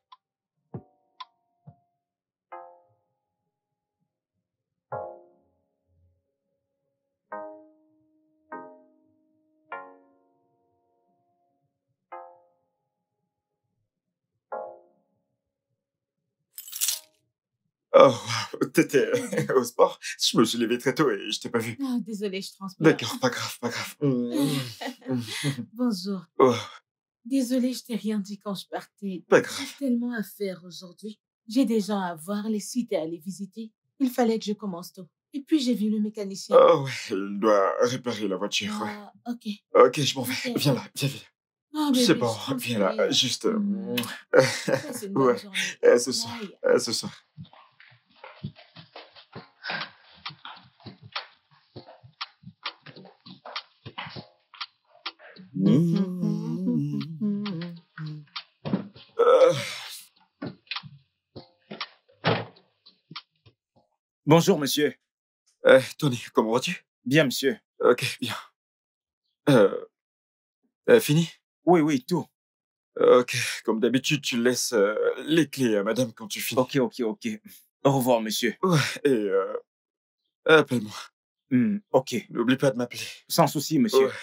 Oh, wow. T'étais au sport? Je me suis levé très tôt et je t'ai pas vu. Oh, désolée, je transpire. D'accord, pas grave, pas grave. Bonjour. Oh, Désolée, je t'ai rien dit quand je partais. pas grave. J'ai tellement à faire aujourd'hui. J'ai des gens à voir, les sites à aller visiter. Il fallait que je commence tôt. Et puis, j'ai vu le mécanicien. Oh ouais, il doit réparer la voiture, ouais. Ah, ok. Ok, je m'en vais. Ok. Viens là, viens. Oh, C'est bébé, bon, je t'en viens là, prie. juste... Passe une bonne Ouais, journée. ce soir, Bye. ce soir. Euh, Bonjour, monsieur. Tony, comment vas-tu? Bien, monsieur. Ok, bien. Fini? Oui, oui, tout. Ok, comme d'habitude, tu laisses les clés à madame quand tu finis. Ok. Au revoir, monsieur. Ouais, et appelle-moi. Ok. N'oublie pas de m'appeler. Sans souci, monsieur. Ouais.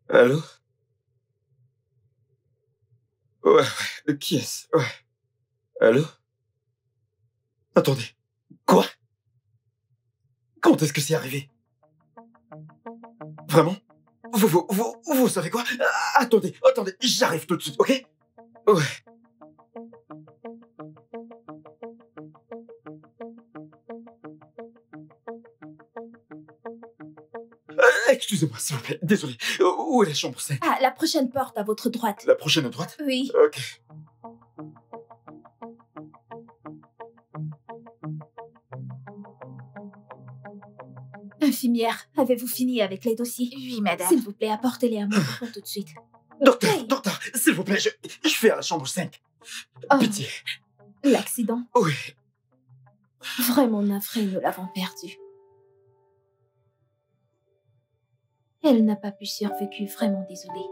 Allô? Ouais, qui est-ce? Ouais. Allô? Attendez. Quoi? Quand est-ce que c'est arrivé? Vraiment? Vous savez quoi? Attendez, j'arrive tout de suite, ok? Ouais. Excusez-moi, s'il vous plaît, désolé. Où est la chambre 5? Ah, la prochaine porte à votre droite. La prochaine à droite? Oui. Ok. Infirmière, avez-vous fini avec les dossiers? Oui, madame. S'il vous plaît, apportez-les à moi pour tout de suite. Docteur, s'il vous plaît, je fais à la chambre 5. Oh, Pitié. l'accident. Oui. Vraiment navré, nous l'avons perdue. Elle n'a pas pu survécu, vraiment désolée.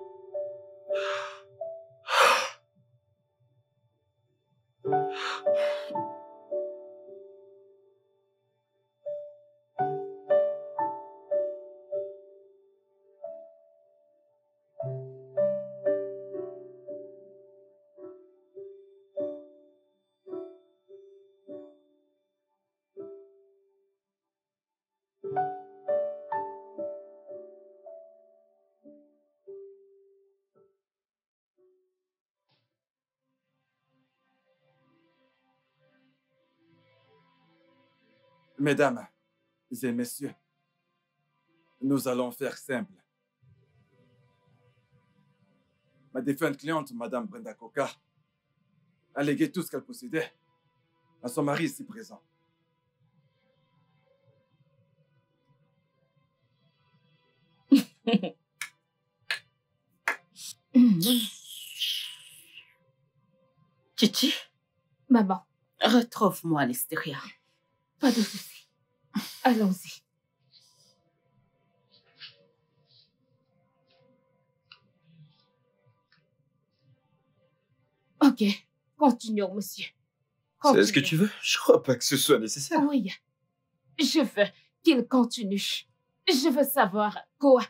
Mesdames et messieurs, nous allons faire simple. Ma défunte cliente, Madame Brenda Coca, a légué tout ce qu'elle possédait à son mari ici présent. Titi, Maman, retrouve-moi à l'extérieur. pas de souci. Allons-y. Ok, continuons, monsieur. C'est ce que tu veux? Je crois pas que ce soit nécessaire. Oui, je veux qu'il continue. Je veux savoir quoi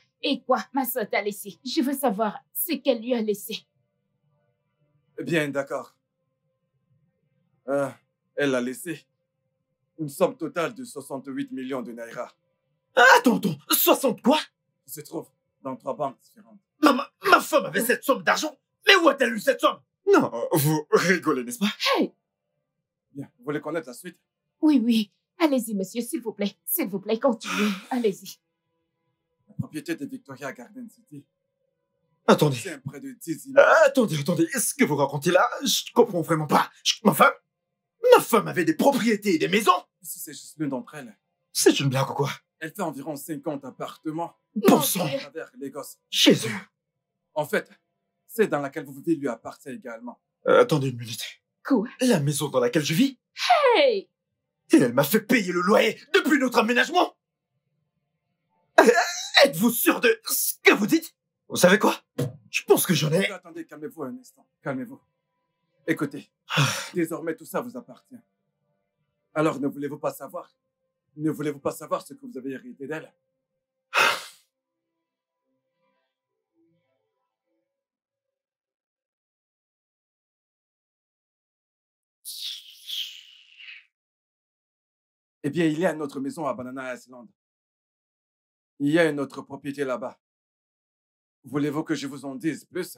ma soeur t'a laissé. Je veux savoir ce qu'elle lui a laissé. Bien, d'accord. Elle a laissé une somme totale de 68 millions de naira. Attends, 60 quoi? Qui se trouve dans 3 banques différentes. Ma femme avait cette somme d'argent? Mais où a-t-elle eu cette somme? Non, vous rigolez, n'est-ce pas? Hey! Bien, vous voulez connaître la suite? Oui. Allez-y, monsieur, s'il vous plaît. S'il vous plaît, continuez. Allez-y. La propriété de Victoria Garden City. Attendez. C'est un près de 10 immeubles. Attendez. Ce que vous racontez là, je comprends vraiment pas. Ma femme avait des propriétés et des maisons? C'est juste l'une d'entre elles. C'est une blague ou quoi? Elle fait environ 50 appartements. Bon sang! À travers les gosses. Jésus! En fait, celle dans laquelle vous vivez lui appartient également. Attendez une minute. Quoi? La maison dans laquelle je vis? Hey! Et elle m'a fait payer le loyer depuis notre aménagement? Êtes-vous sûr de ce que vous dites? Vous savez quoi? Je pense que j'en ai... Attendez, calmez-vous un instant. Calmez-vous. Écoutez, désormais tout ça vous appartient. Alors ne voulez-vous pas savoir? Ne voulez-vous pas savoir ce que vous avez hérité d'elle? Eh bien, il y a une autre maison à Banana Island. Il y a une autre propriété là-bas. Voulez-vous que je vous en dise plus?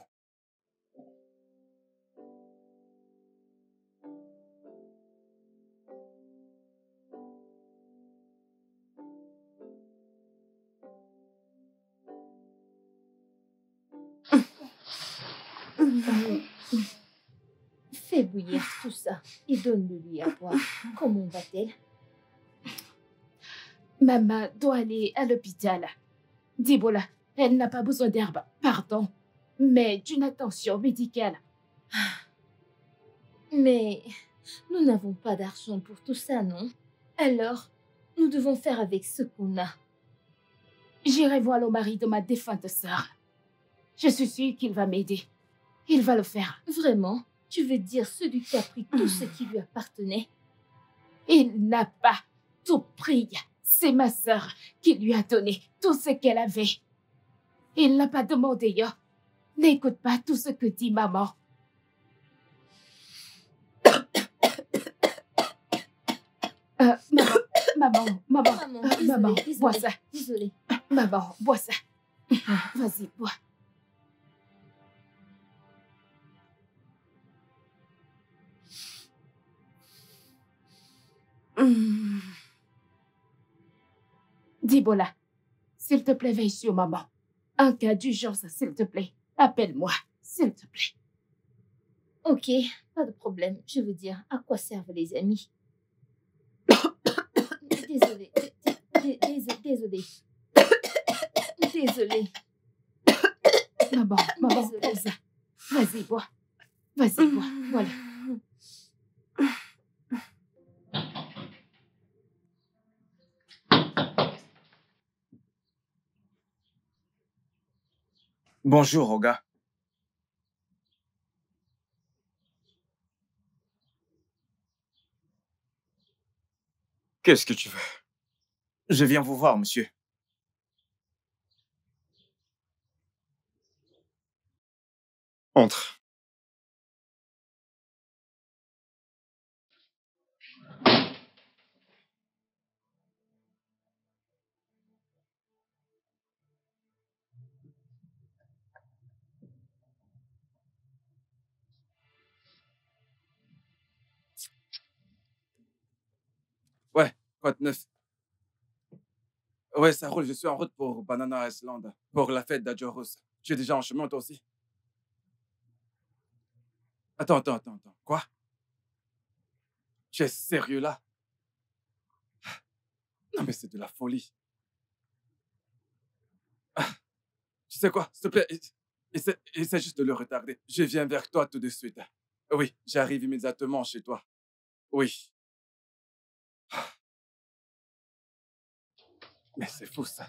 Fais bouillir tout ça et donne-le-lui à boire. Comment va-t-elle? Maman doit aller à l'hôpital. Dibola, elle n'a pas besoin d'herbe, pardon, mais d'une attention médicale. Mais nous n'avons pas d'argent pour tout ça, non? Alors, nous devons faire avec ce qu'on a. J'irai voir le mari de ma défunte sœur. Je suis sûre qu'il va m'aider. Il va le faire. Vraiment? Tu veux dire celui qui a pris tout ce qui lui appartenait? Il n'a pas tout pris. C'est ma sœur qui lui a donné tout ce qu'elle avait. Il n'a pas demandé, yo. N'écoute pas tout ce que dit maman. Maman, désolée, bois ça. Désolée. Maman, bois ça. Vas-y, bois. Dibola, s'il te plaît, veille sur maman. En cas d'urgence, s'il te plaît, appelle-moi, s'il te plaît. Ok, pas de problème. Je veux dire, à quoi servent les amis? Désolée. Désolée. Désolée. Maman, Désolée. bois ça. Vas-y, bois. Vas-y, bois. Voilà. Bonjour, Oga. Qu'est-ce que tu veux? Je viens vous voir, monsieur. Entre. Ouais, quoi de neuf? Ouais, ça roule. Je suis en route pour Banana Island, pour la fête d'Adjoros. Tu es déjà en chemin, toi aussi? Attends. Quoi? Tu es sérieux là? Non, mais c'est de la folie. Tu sais quoi? S'il te plaît, essaie juste de le retarder. Je viens vers toi tout de suite. Oui, j'arrive immédiatement chez toi. Oui. Mais c'est fou, ça.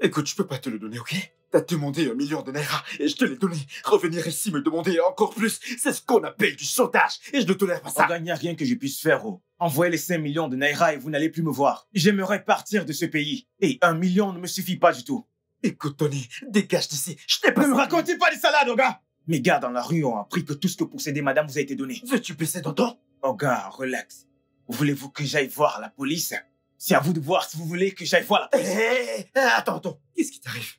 Écoute, je peux pas te le donner, ok? T'as demandé 1 million de naira et je te l'ai donné. Revenir ici me demander encore plus, c'est ce qu'on appelle du chantage et je ne tolère pas ça. Oga, il n'y a rien que je puisse faire, oh. Envoyez les 5 millions de naira et vous n'allez plus me voir. J'aimerais partir de ce pays. Et 1 million ne me suffit pas du tout. Écoute, Tony, dégage d'ici. Je t'ai pas... Ne me racontez pas des salades, Oga! Mes gars dans la rue ont appris que tout ce que possédait madame vous a été donné. Veux-tu baisser ton ton? Oga, relax. Voulez-vous que j'aille voir la police? C'est à vous de voir si vous voulez que j'aille voir la police. Attends. Qu'est-ce qui t'arrive?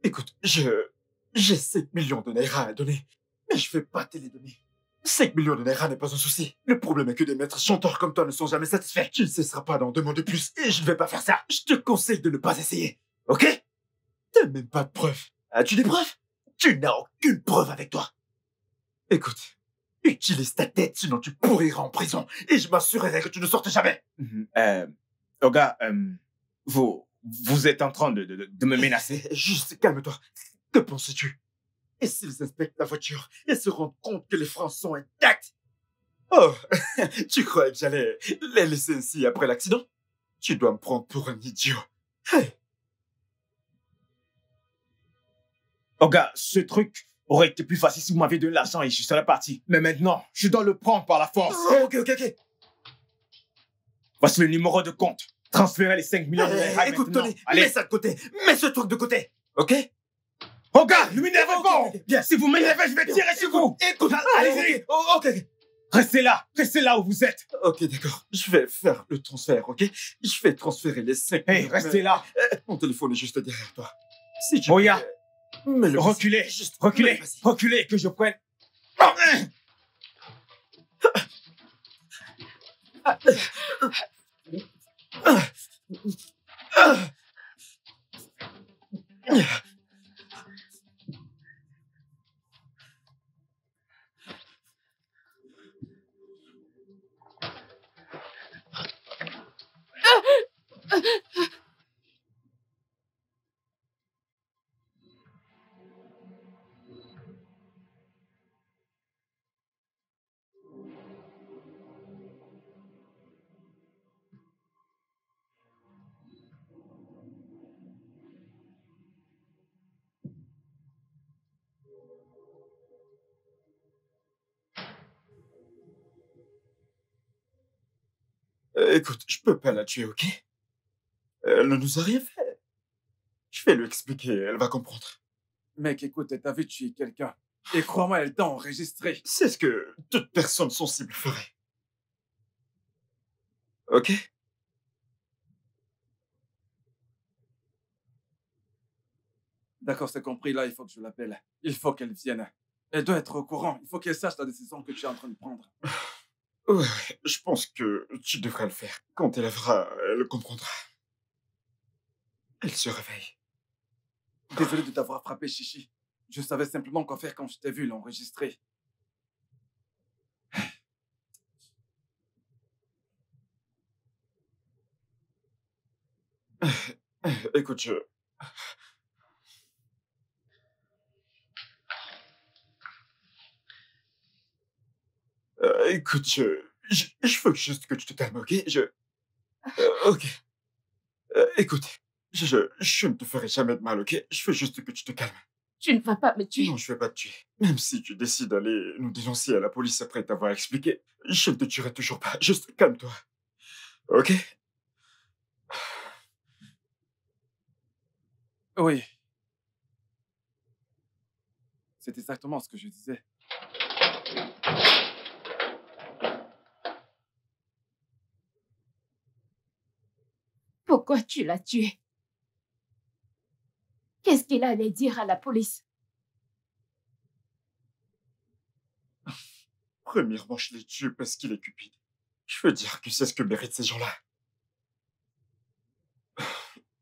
Écoute, j'ai 7 millions de naira à donner. Mais je vais pas te les donner. 5 millions de Naira n'est pas un souci. Le problème est que des maîtres chanteurs comme toi ne sont jamais satisfaits. Tu ne cesseras pas d'en demander plus et je ne vais pas faire ça. Je te conseille de ne pas essayer. Ok? T'as même pas de preuves. As-tu des preuves? Tu n'as aucune preuve avec toi. Écoute, utilise ta tête, sinon tu pourriras en prison et je m'assurerai que tu ne sortes jamais. Oga, vous êtes en train de me menacer? Juste calme-toi. Que penses-tu? Et s'ils inspectent la voiture et se rendent compte que les freins sont intacts? Oh, tu croyais que j'allais les laisser ainsi après l'accident? Tu dois me prendre pour un idiot. Hey. Oga, ce truc aurait été plus facile si vous m'aviez donné l'argent et je serais parti. Mais maintenant, je dois le prendre par la force. Oh, ok. Voici le numéro de compte. Transférez les 5 millions de Naira Écoute, maintenant. Tony, Allez. mets ça de côté. Mets ce truc de côté. Ok? Oga, ne m'énervez pas. Bien. Si vous m'énervez, je vais tirer sur vous. Écoute, allez-y. Ok. Restez là où vous êtes. Ok, d'accord. Je vais faire le transfert, ok? Je vais transférer les 5 Hey, millions. restez là. Mon téléphone est juste derrière toi. Si tu Oya, mets-le. reculez, Juste reculez, vas-y. reculez, que je prenne. Écoute, je peux pas la tuer, ok? Elle ne nous a rien fait. Je vais lui expliquer, elle va comprendre. Mec, écoute, t'as vu tuer quelqu'un. Et crois-moi, elle t'a enregistré. C'est ce que toute personne sensible ferait. Ok? D'accord, c'est compris. Là, il faut que je l'appelle. Il faut qu'elle vienne. Elle doit être au courant. Il faut qu'elle sache la décision que tu es en train de prendre. Ouais, je pense que tu devrais le faire. Quand elle verra, elle comprendra. Elle se réveille. Désolé de t'avoir frappé, Chichi. Je savais simplement quoi faire quand je t'ai vu l'enregistrer. Écoute, écoute, je veux juste que tu te calmes, ok? Ok. Écoute, je ne te ferai jamais de mal, ok? Je veux juste que tu te calmes. Tu ne vas pas me tuer. Non, je vais pas te tuer. Même si tu décides d'aller nous dénoncer à la police après t'avoir expliqué, je ne te tuerai toujours pas. Juste calme-toi. Ok? Oui. C'est exactement ce que je disais. Pourquoi tu l'as tué? Qu'est-ce qu'il allait dire à la police? Premièrement, je l'ai tué parce qu'il est cupide. Je veux dire que c'est ce que méritent ces gens-là.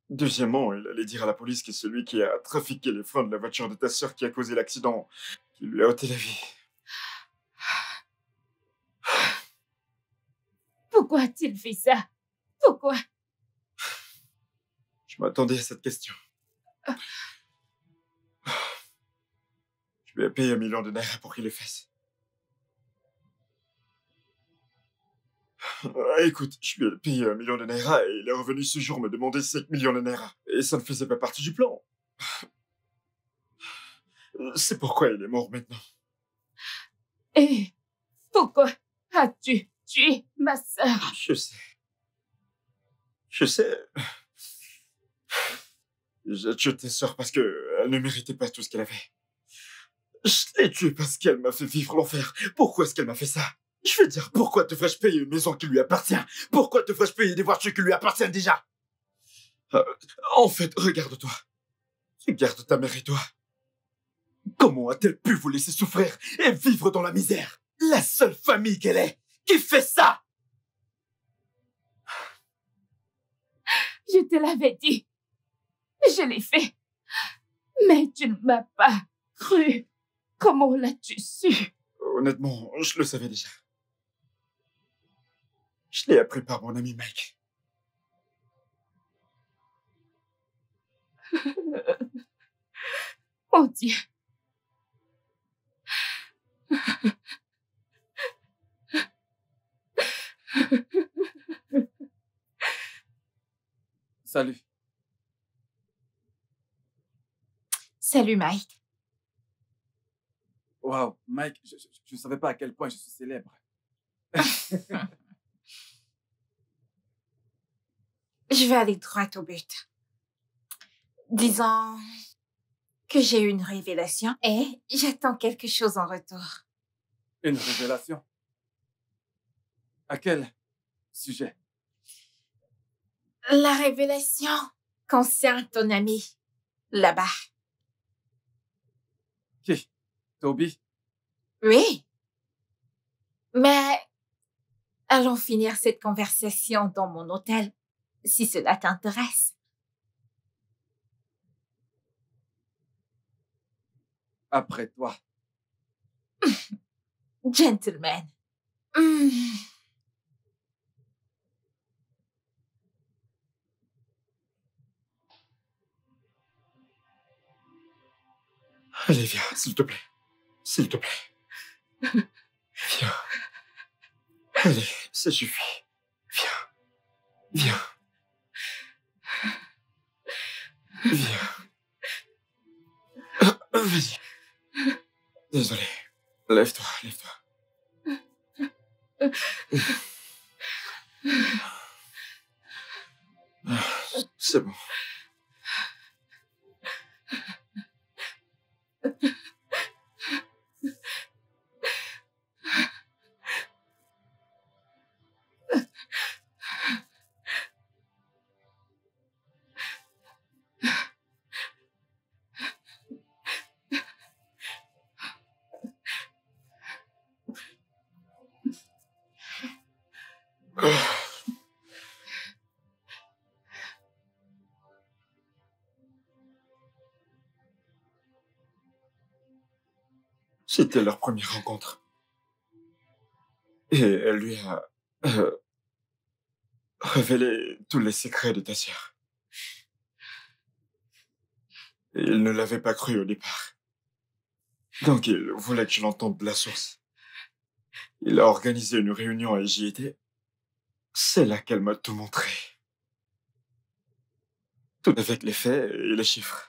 Deuxièmement, il allait dire à la police que c'est celui qui a trafiqué les freins de la voiture de ta sœur qui a causé l'accident, qui lui a ôté la vie. Pourquoi a-t-il fait ça? Pourquoi? Je m'attendais à cette question. Je lui ai payé 1 million de Naira pour qu'il le fasse. Écoute, je lui ai payé 1 million de Naira et il est revenu ce jour me demander 5 millions de Naira. Et ça ne faisait pas partie du plan. C'est pourquoi il est mort maintenant. Et pourquoi as-tu tué ma sœur? Je sais. Je sais. J'ai tué ta sœur parce qu'elle ne méritait pas tout ce qu'elle avait. Je l'ai tuée parce qu'elle m'a fait vivre l'enfer. Pourquoi est-ce qu'elle m'a fait ça? Je veux dire, pourquoi devrais-je payer une maison qui lui appartient? Pourquoi devrais-je payer des voitures qui lui appartiennent déjà? En fait, regarde-toi. Regarde ta mère et toi. Comment a-t-elle pu vous laisser souffrir et vivre dans la misère? La seule famille qu'elle est, qui fait ça? Je te l'avais dit. Je l'ai fait. Mais tu ne m'as pas cru. Comment l'as-tu su? Honnêtement, je le savais déjà. Je l'ai appris par mon ami Mike. Mon Dieu. Salut. Salut, Mike. Wow, Mike, je ne savais pas à quel point je suis célèbre. Je vais aller droit au but. Disons que j'ai eu une révélation et j'attends quelque chose en retour. Une révélation? À quel sujet? La révélation concerne ton ami, là-bas. Qui? Toby? Oui. Mais allons finir cette conversation dans mon hôtel, si cela t'intéresse. Après toi. Gentleman. Allez, viens, s'il te plaît. S'il te plaît. Viens. Allez, ça suffit. Viens. Viens. Viens. Vas-y. Désolé. Lève-toi. C'est bon. C'était leur première rencontre. Et elle lui a révélé tous les secrets de ta sœur. Et il ne l'avait pas cru au départ. Donc il voulait que je l'entende de la source. Il a organisé une réunion et j'y étais. C'est là qu'elle m'a tout montré. Tout avec les faits et les chiffres.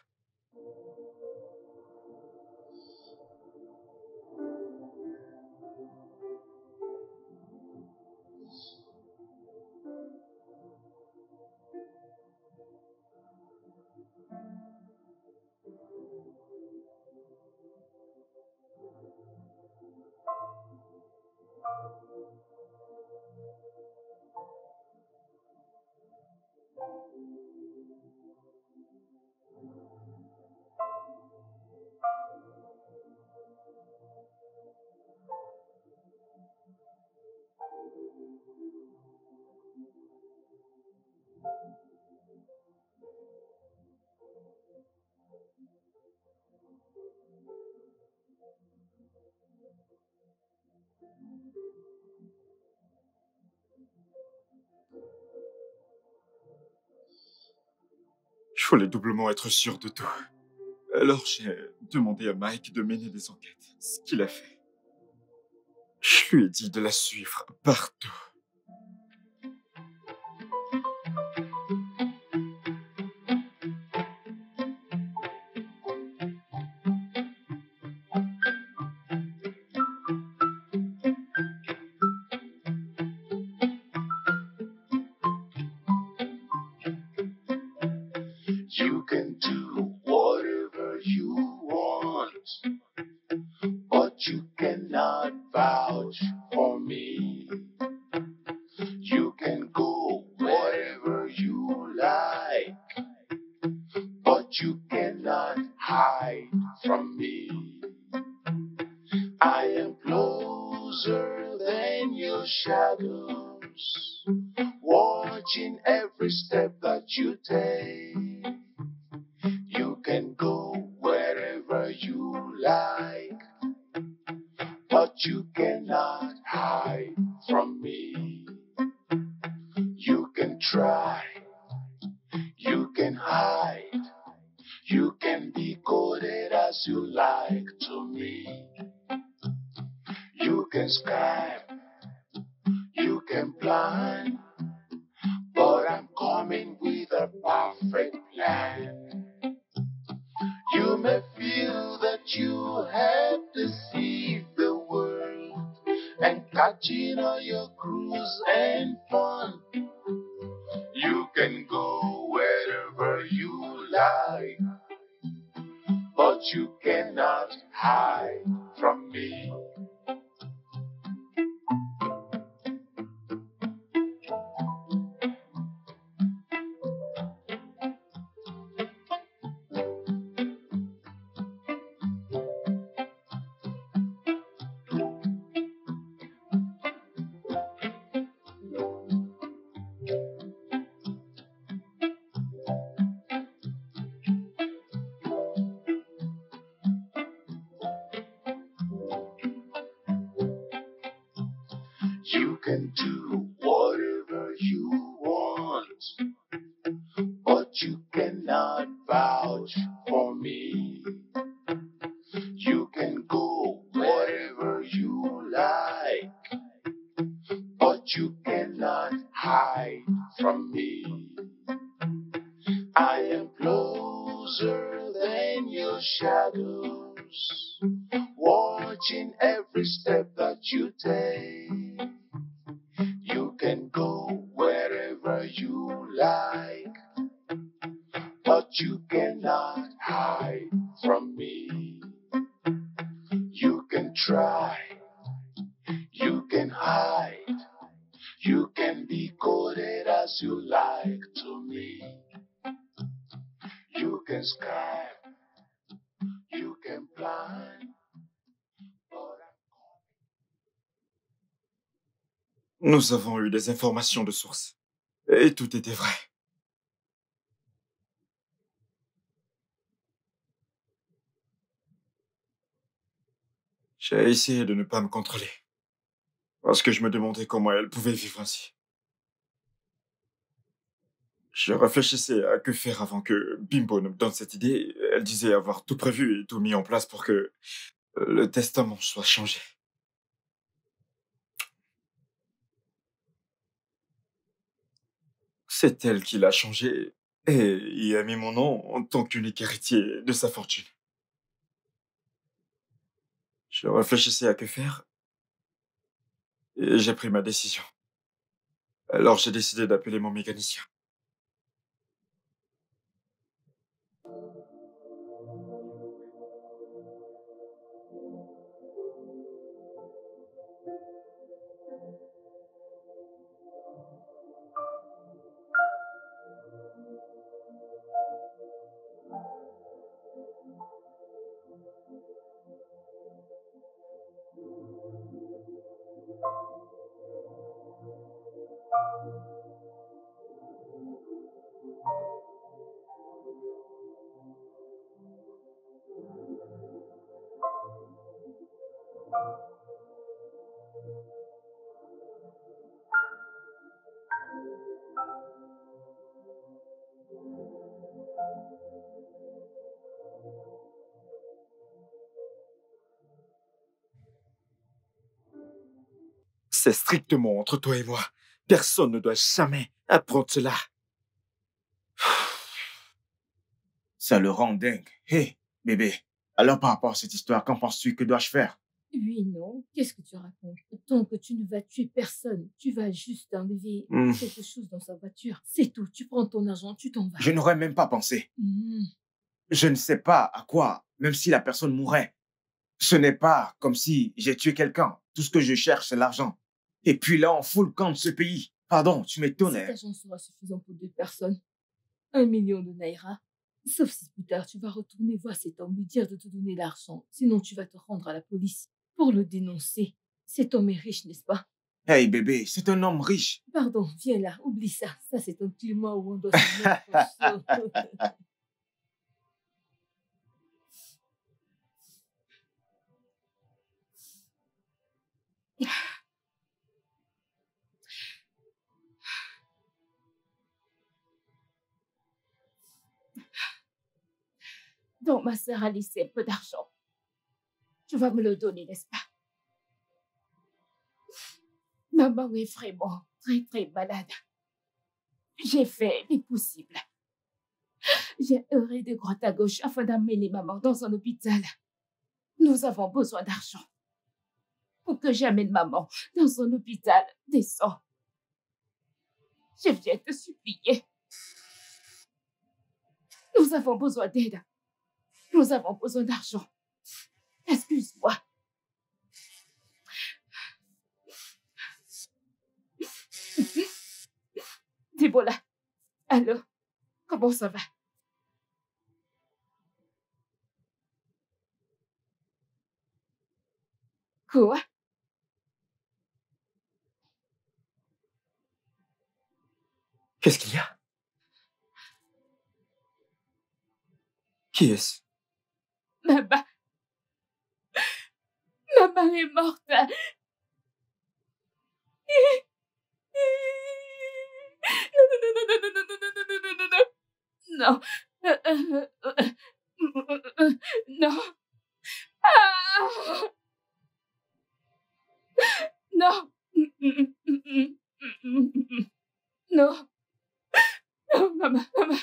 Je voulais doublement être sûr de tout. Alors j'ai demandé à Mike de mener des enquêtes, ce qu'il a fait. Je lui ai dit de la suivre partout. You can do whatever you want, but you cannot vouch for me. You can go wherever you like, but you cannot hide from me. closer than your shadows, watching every step that you take. You can go wherever you like, but you cannot hide from me. You can try, you can hide, you can be coded as you like to me. You can scam, you can plan, but I'm coming with a perfect plan. You may feel that you have deceived the world and catching all your cruise and fun. You can go wherever you like, but you cannot hide from me. You can do whatever you want, but you cannot vouch for me. You can go wherever you like, but you cannot hide from me. I am closer than your shadows, watching every step that you take. You can go wherever you like, but you cannot hide from me. You can try, you can hide, you can be coded as you like to me. You can scam, you can plan, but Nous avons eu des informations de source. Et tout était vrai. J'ai essayé de ne pas me contrôler. Parce que je me demandais comment elle pouvait vivre ainsi. Je réfléchissais à que faire avant que Bimbo ne me donne cette idée. Elle disait avoir tout prévu et tout mis en place pour que le testament soit changé. C'est elle qui l'a changé et y a mis mon nom en tant qu'unique héritier de sa fortune. Je réfléchissais à que faire et j'ai pris ma décision. Alors j'ai décidé d'appeler mon mécanicien. C'est strictement entre toi et moi. Personne ne doit jamais apprendre cela. Ça le rend dingue. Hé, bébé, alors par rapport à cette histoire, qu'en penses-tu? Que dois-je faire? Oui, non. Qu'est-ce que tu racontes? Tant que tu ne vas tuer personne, tu vas juste enlever quelque chose dans sa voiture. C'est tout. Tu prends ton argent, tu t'en vas. Je n'aurais même pas pensé. Je ne sais pas à quoi, même si la personne mourrait. Ce n'est pas comme si j'ai tué quelqu'un. Tout ce que je cherche, c'est l'argent. Et puis là, on fout le camp de ce pays. Pardon, tu m'étonnes. Cet argent sera suffisant pour 2 personnes. 1 million de naira. Sauf si plus tard, tu vas retourner voir cet homme, lui dire de te donner l'argent. Sinon, tu vas te rendre à la police pour le dénoncer. Cet homme est riche, n'est-ce pas? Hey bébé, c'est un homme riche. Pardon, viens là, oublie ça. Ça, c'est un climat où on doit se mettre chaud. Donc, ma sœur a laissé un peu d'argent. Tu vas me le donner, n'est-ce pas? Maman est vraiment très, très malade. J'ai fait l'impossible. J'ai erré de droite à gauche afin d'amener maman dans un hôpital. Nous avons besoin d'argent pour que j'amène maman dans un hôpital décent. Je viens te supplier. Nous avons besoin d'aide. Nous avons besoin d'argent. Excuse-moi. Débola, allô, comment ça va? Quoi? Qu'est-ce qu'il y a? Qui est-ce? Maman. Maman est morte. Non. Non. Ah. Non. Non. Non, maman, maman.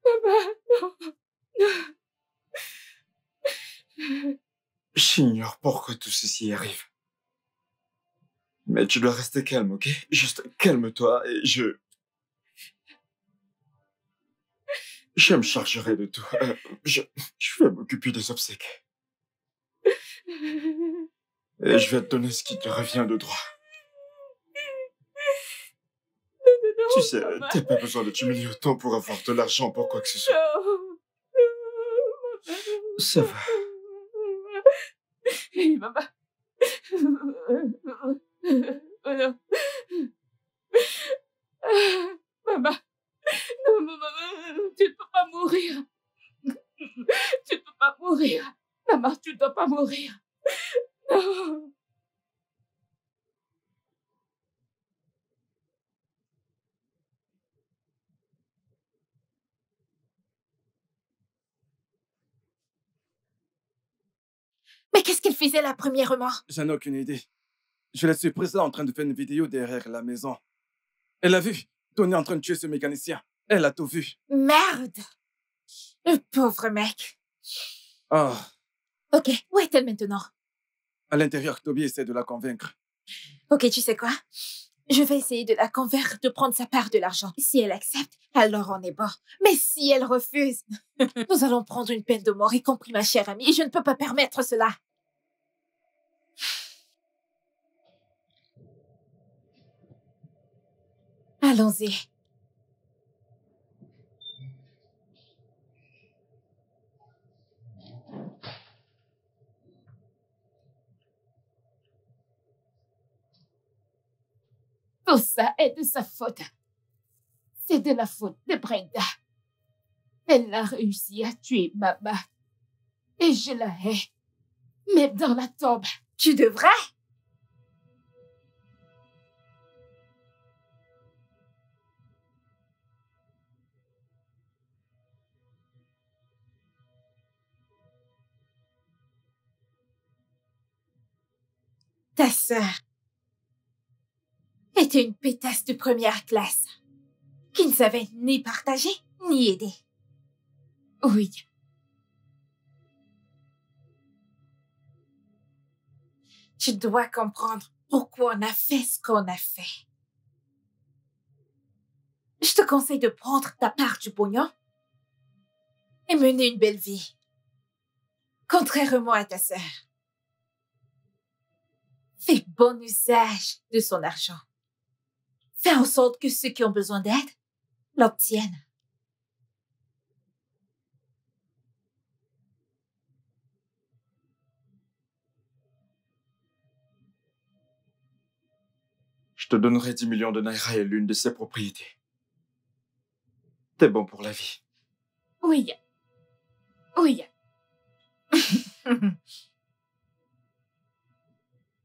Maman, non. J'ignore pourquoi tout ceci arrive. Mais tu dois rester calme, ok? Juste calme-toi et je me chargerai de tout. Je vais m'occuper des obsèques. Et je vais te donner ce qui te revient de droit. Tu sais, t'as pas besoin de t'humilier autant pour avoir de l'argent pour quoi que ce soit. Ça va. Hey, maman. Maman. Non, maman, tu ne peux pas mourir. Tu ne peux pas mourir. Maman, tu ne dois pas mourir. Non. Mais qu'est-ce qu'il faisait là, premièrement? J'en ai aucune idée. Je l'ai surprise là en train de faire une vidéo derrière la maison. Elle a vu Tony en train de tuer ce mécanicien. Elle a tout vu. Merde! Le pauvre mec. Oh, Ok, où est-elle maintenant? à l'intérieur, Toby essaie de la convaincre. Ok, tu sais quoi? Je vais essayer de la convaincre de prendre sa part de l'argent. Si elle accepte, alors on est bon. Mais si elle refuse, nous allons prendre une peine de mort, y compris ma chère amie, et je ne peux pas permettre cela. Allons-y. Tout ça est de sa faute. C'est de la faute de Brenda. Elle a réussi à tuer maman. Et je la hais. Mais dans la tombe. Tu devrais. Ta sœur était une pétasse de première classe qui ne savait ni partager ni aider. Oui. Tu dois comprendre pourquoi on a fait ce qu'on a fait. Je te conseille de prendre ta part du pognon et mener une belle vie, contrairement à ta sœur. Fais bon usage de son argent. Fais en sorte que ceux qui ont besoin d'aide l'obtienne. Je te donnerai 10 millions de naira et l'une de ses propriétés. T'es bon pour la vie. Oui. Oui.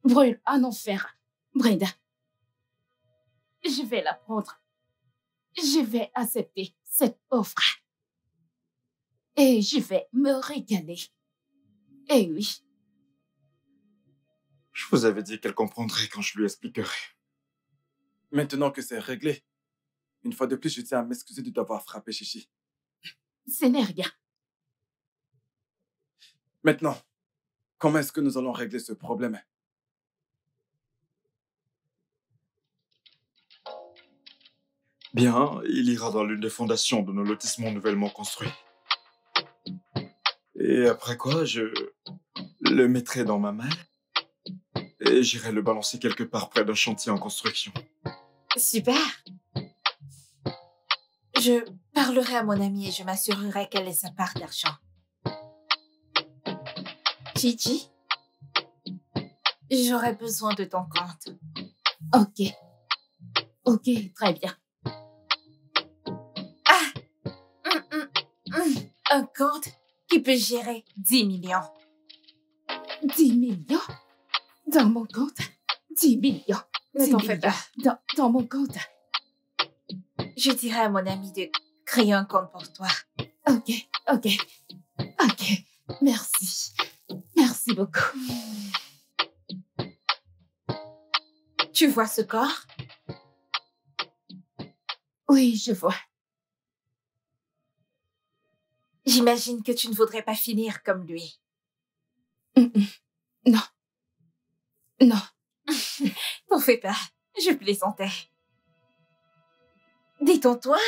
Brûle en enfer. Brenda. Je vais la prendre. Je vais accepter cette offre. Et je vais me régaler. Eh oui. Je vous avais dit qu'elle comprendrait quand je lui expliquerai. Maintenant que c'est réglé, une fois de plus, je tiens à m'excuser de t'avoir frappé, Chichi. Ce n'est rien. Maintenant, comment est-ce que nous allons régler ce problème? Bien, il ira dans l'une des fondations de nos lotissements nouvellement construits. Et après quoi, je le mettrai dans ma malle et j'irai le balancer quelque part près d'un chantier en construction. Super. Je parlerai à mon amie et je m'assurerai qu'elle ait sa part d'argent. Gigi, j'aurai besoin de ton compte. Ok. Ok, très bien. Un compte qui peut gérer 10 millions. 10 millions? Dans mon compte? 10 millions. Ne 10 t'en fais millions. pas. Dans mon compte. Je dirai à mon ami de créer un compte pour toi. Ok, ok. Ok. Merci. Merci beaucoup. Tu vois ce corps? Oui, je vois. J'imagine que tu ne voudrais pas finir comme lui. Non. Non. T'en fais pas. Je plaisantais. Détends-toi.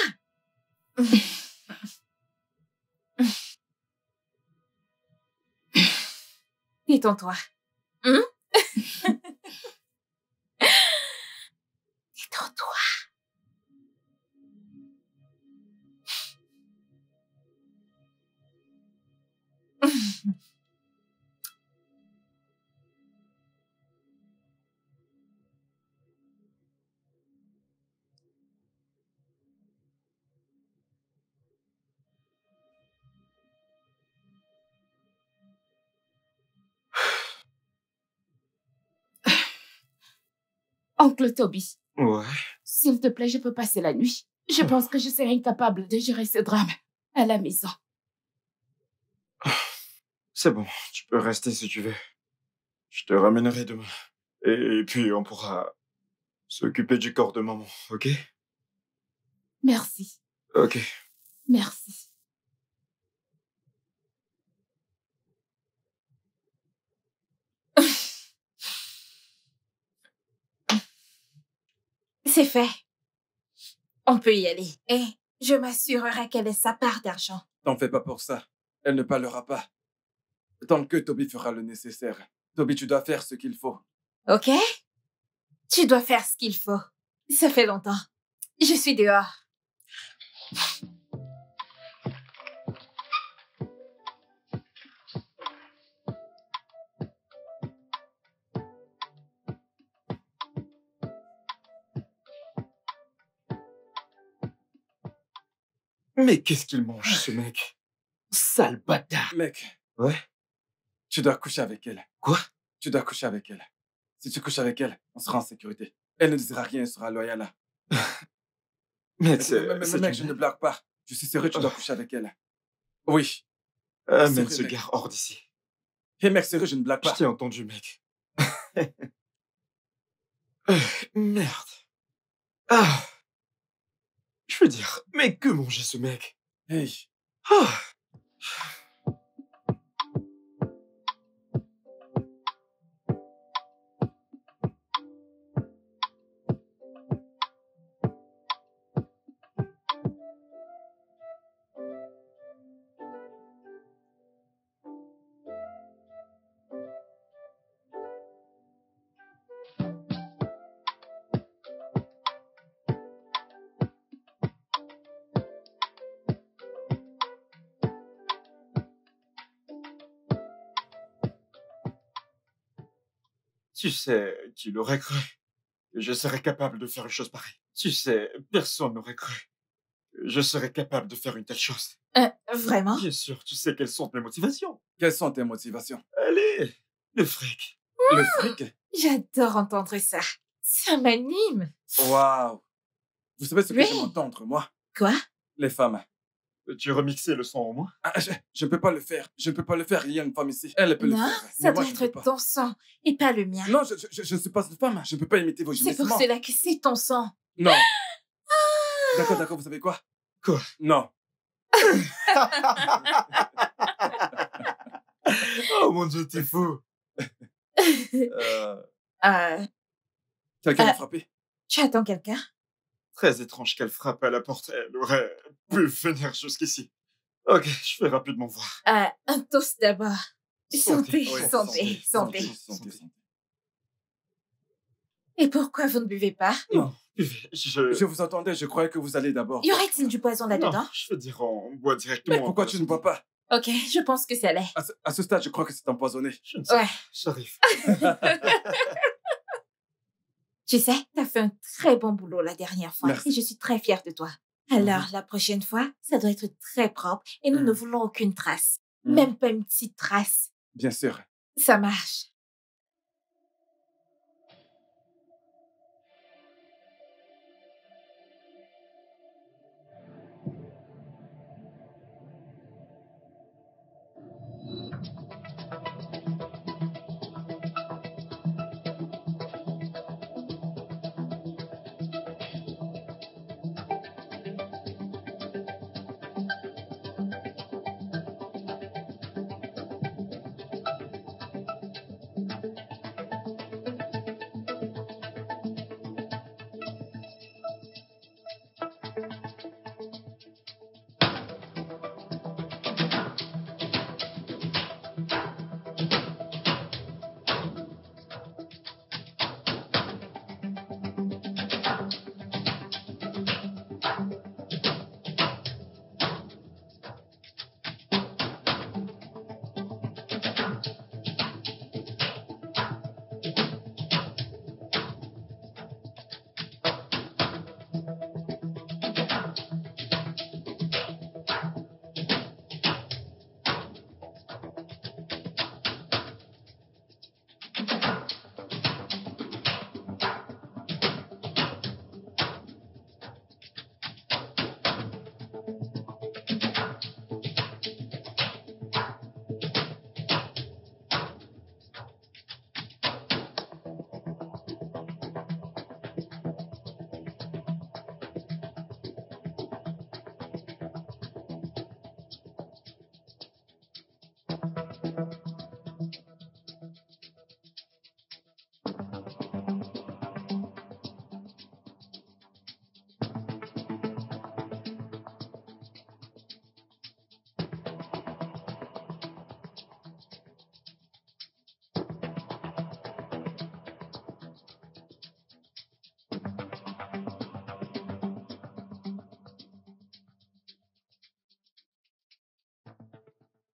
Détends-toi. Détends-toi. Oncle Toby, Ouais. s'il te plaît, je peux passer la nuit. Je pense que je serai incapable de gérer ce drame à la maison. C'est bon, tu peux rester si tu veux. Je te ramènerai demain. Et puis on pourra s'occuper du corps de maman, ok? Merci. Ok. Merci. C'est fait. On peut y aller. Et je m'assurerai qu'elle ait sa part d'argent. T'en fais pas pour ça. Elle ne parlera pas. Tant que Toby fera le nécessaire. Toby, tu dois faire ce qu'il faut. Ok? Tu dois faire ce qu'il faut. Ça fait longtemps. Je suis dehors. Mais qu'est-ce qu'il mange, ce mec? Sale bâtard. Mec, Ouais? tu dois coucher avec elle. Quoi? Tu dois coucher avec elle. Si tu couches avec elle, on sera en sécurité. Elle ne dira rien, elle sera loyale. Mec, Mec, c'est je ne blague pas. Je suis sérieux, tu dois coucher avec elle. Oui. Amène Sérieux, ce mec. gars hors d'ici. Hé mec, sérieux, je ne blague Je pas. t'ai entendu, mec. Merde. Ah. Je veux dire, mais que mangeait ce mec? Hey. Ah. Tu sais, qui l'aurait cru que je serais capable de faire une chose pareille. Tu sais, personne n'aurait cru que je serais capable de faire une telle chose. Vraiment? Bien sûr, tu sais quelles sont mes motivations. Quelles sont tes motivations? Allez, le fric. Le fric? J'adore entendre ça. Ça m'anime. Waouh! Vous savez ce que Oui. j'aime entendre, moi? Quoi? Les femmes. Peux-tu remixer le son au moins? Ah, je ne peux pas le faire. Je ne peux pas le faire. Il y a une femme ici. Elle peut Non, le faire. ça Mais moi, doit je ne peux être pas. ton sang et pas le mien. Non, je ne suis pas cette femme. Je ne peux pas imiter vos C'est pour gémissements. cela que c'est ton sang. Non. D'accord, vous savez quoi? Quoi? Non. Oh mon Dieu, t'es fou. Quelqu'un m'a frappé. Tu attends quelqu'un? Très étrange qu'elle frappe à la porte. Elle aurait pu venir jusqu'ici. Ok, je vais rapidement voir. Un toast d'abord. Santé, Oui, santé. santé. Et pourquoi vous ne buvez pas? Non, Je vous entendais, je croyais que vous alliez d'abord. Y aurait-il du poison là-dedans? Non, je veux dire, on boit directement. Mais pourquoi tu ne bois pas? Ok, je pense que ça l'est. À ce stade, je crois que c'est empoisonné. Je ne sais Ouais. pas, j'arrive. Tu sais, t'as fait un très bon boulot la dernière fois. Merci. Et je suis très fière de toi. Alors, la prochaine fois, ça doit être très propre et nous ne voulons aucune trace. Même pas une petite trace. Bien sûr. Ça marche.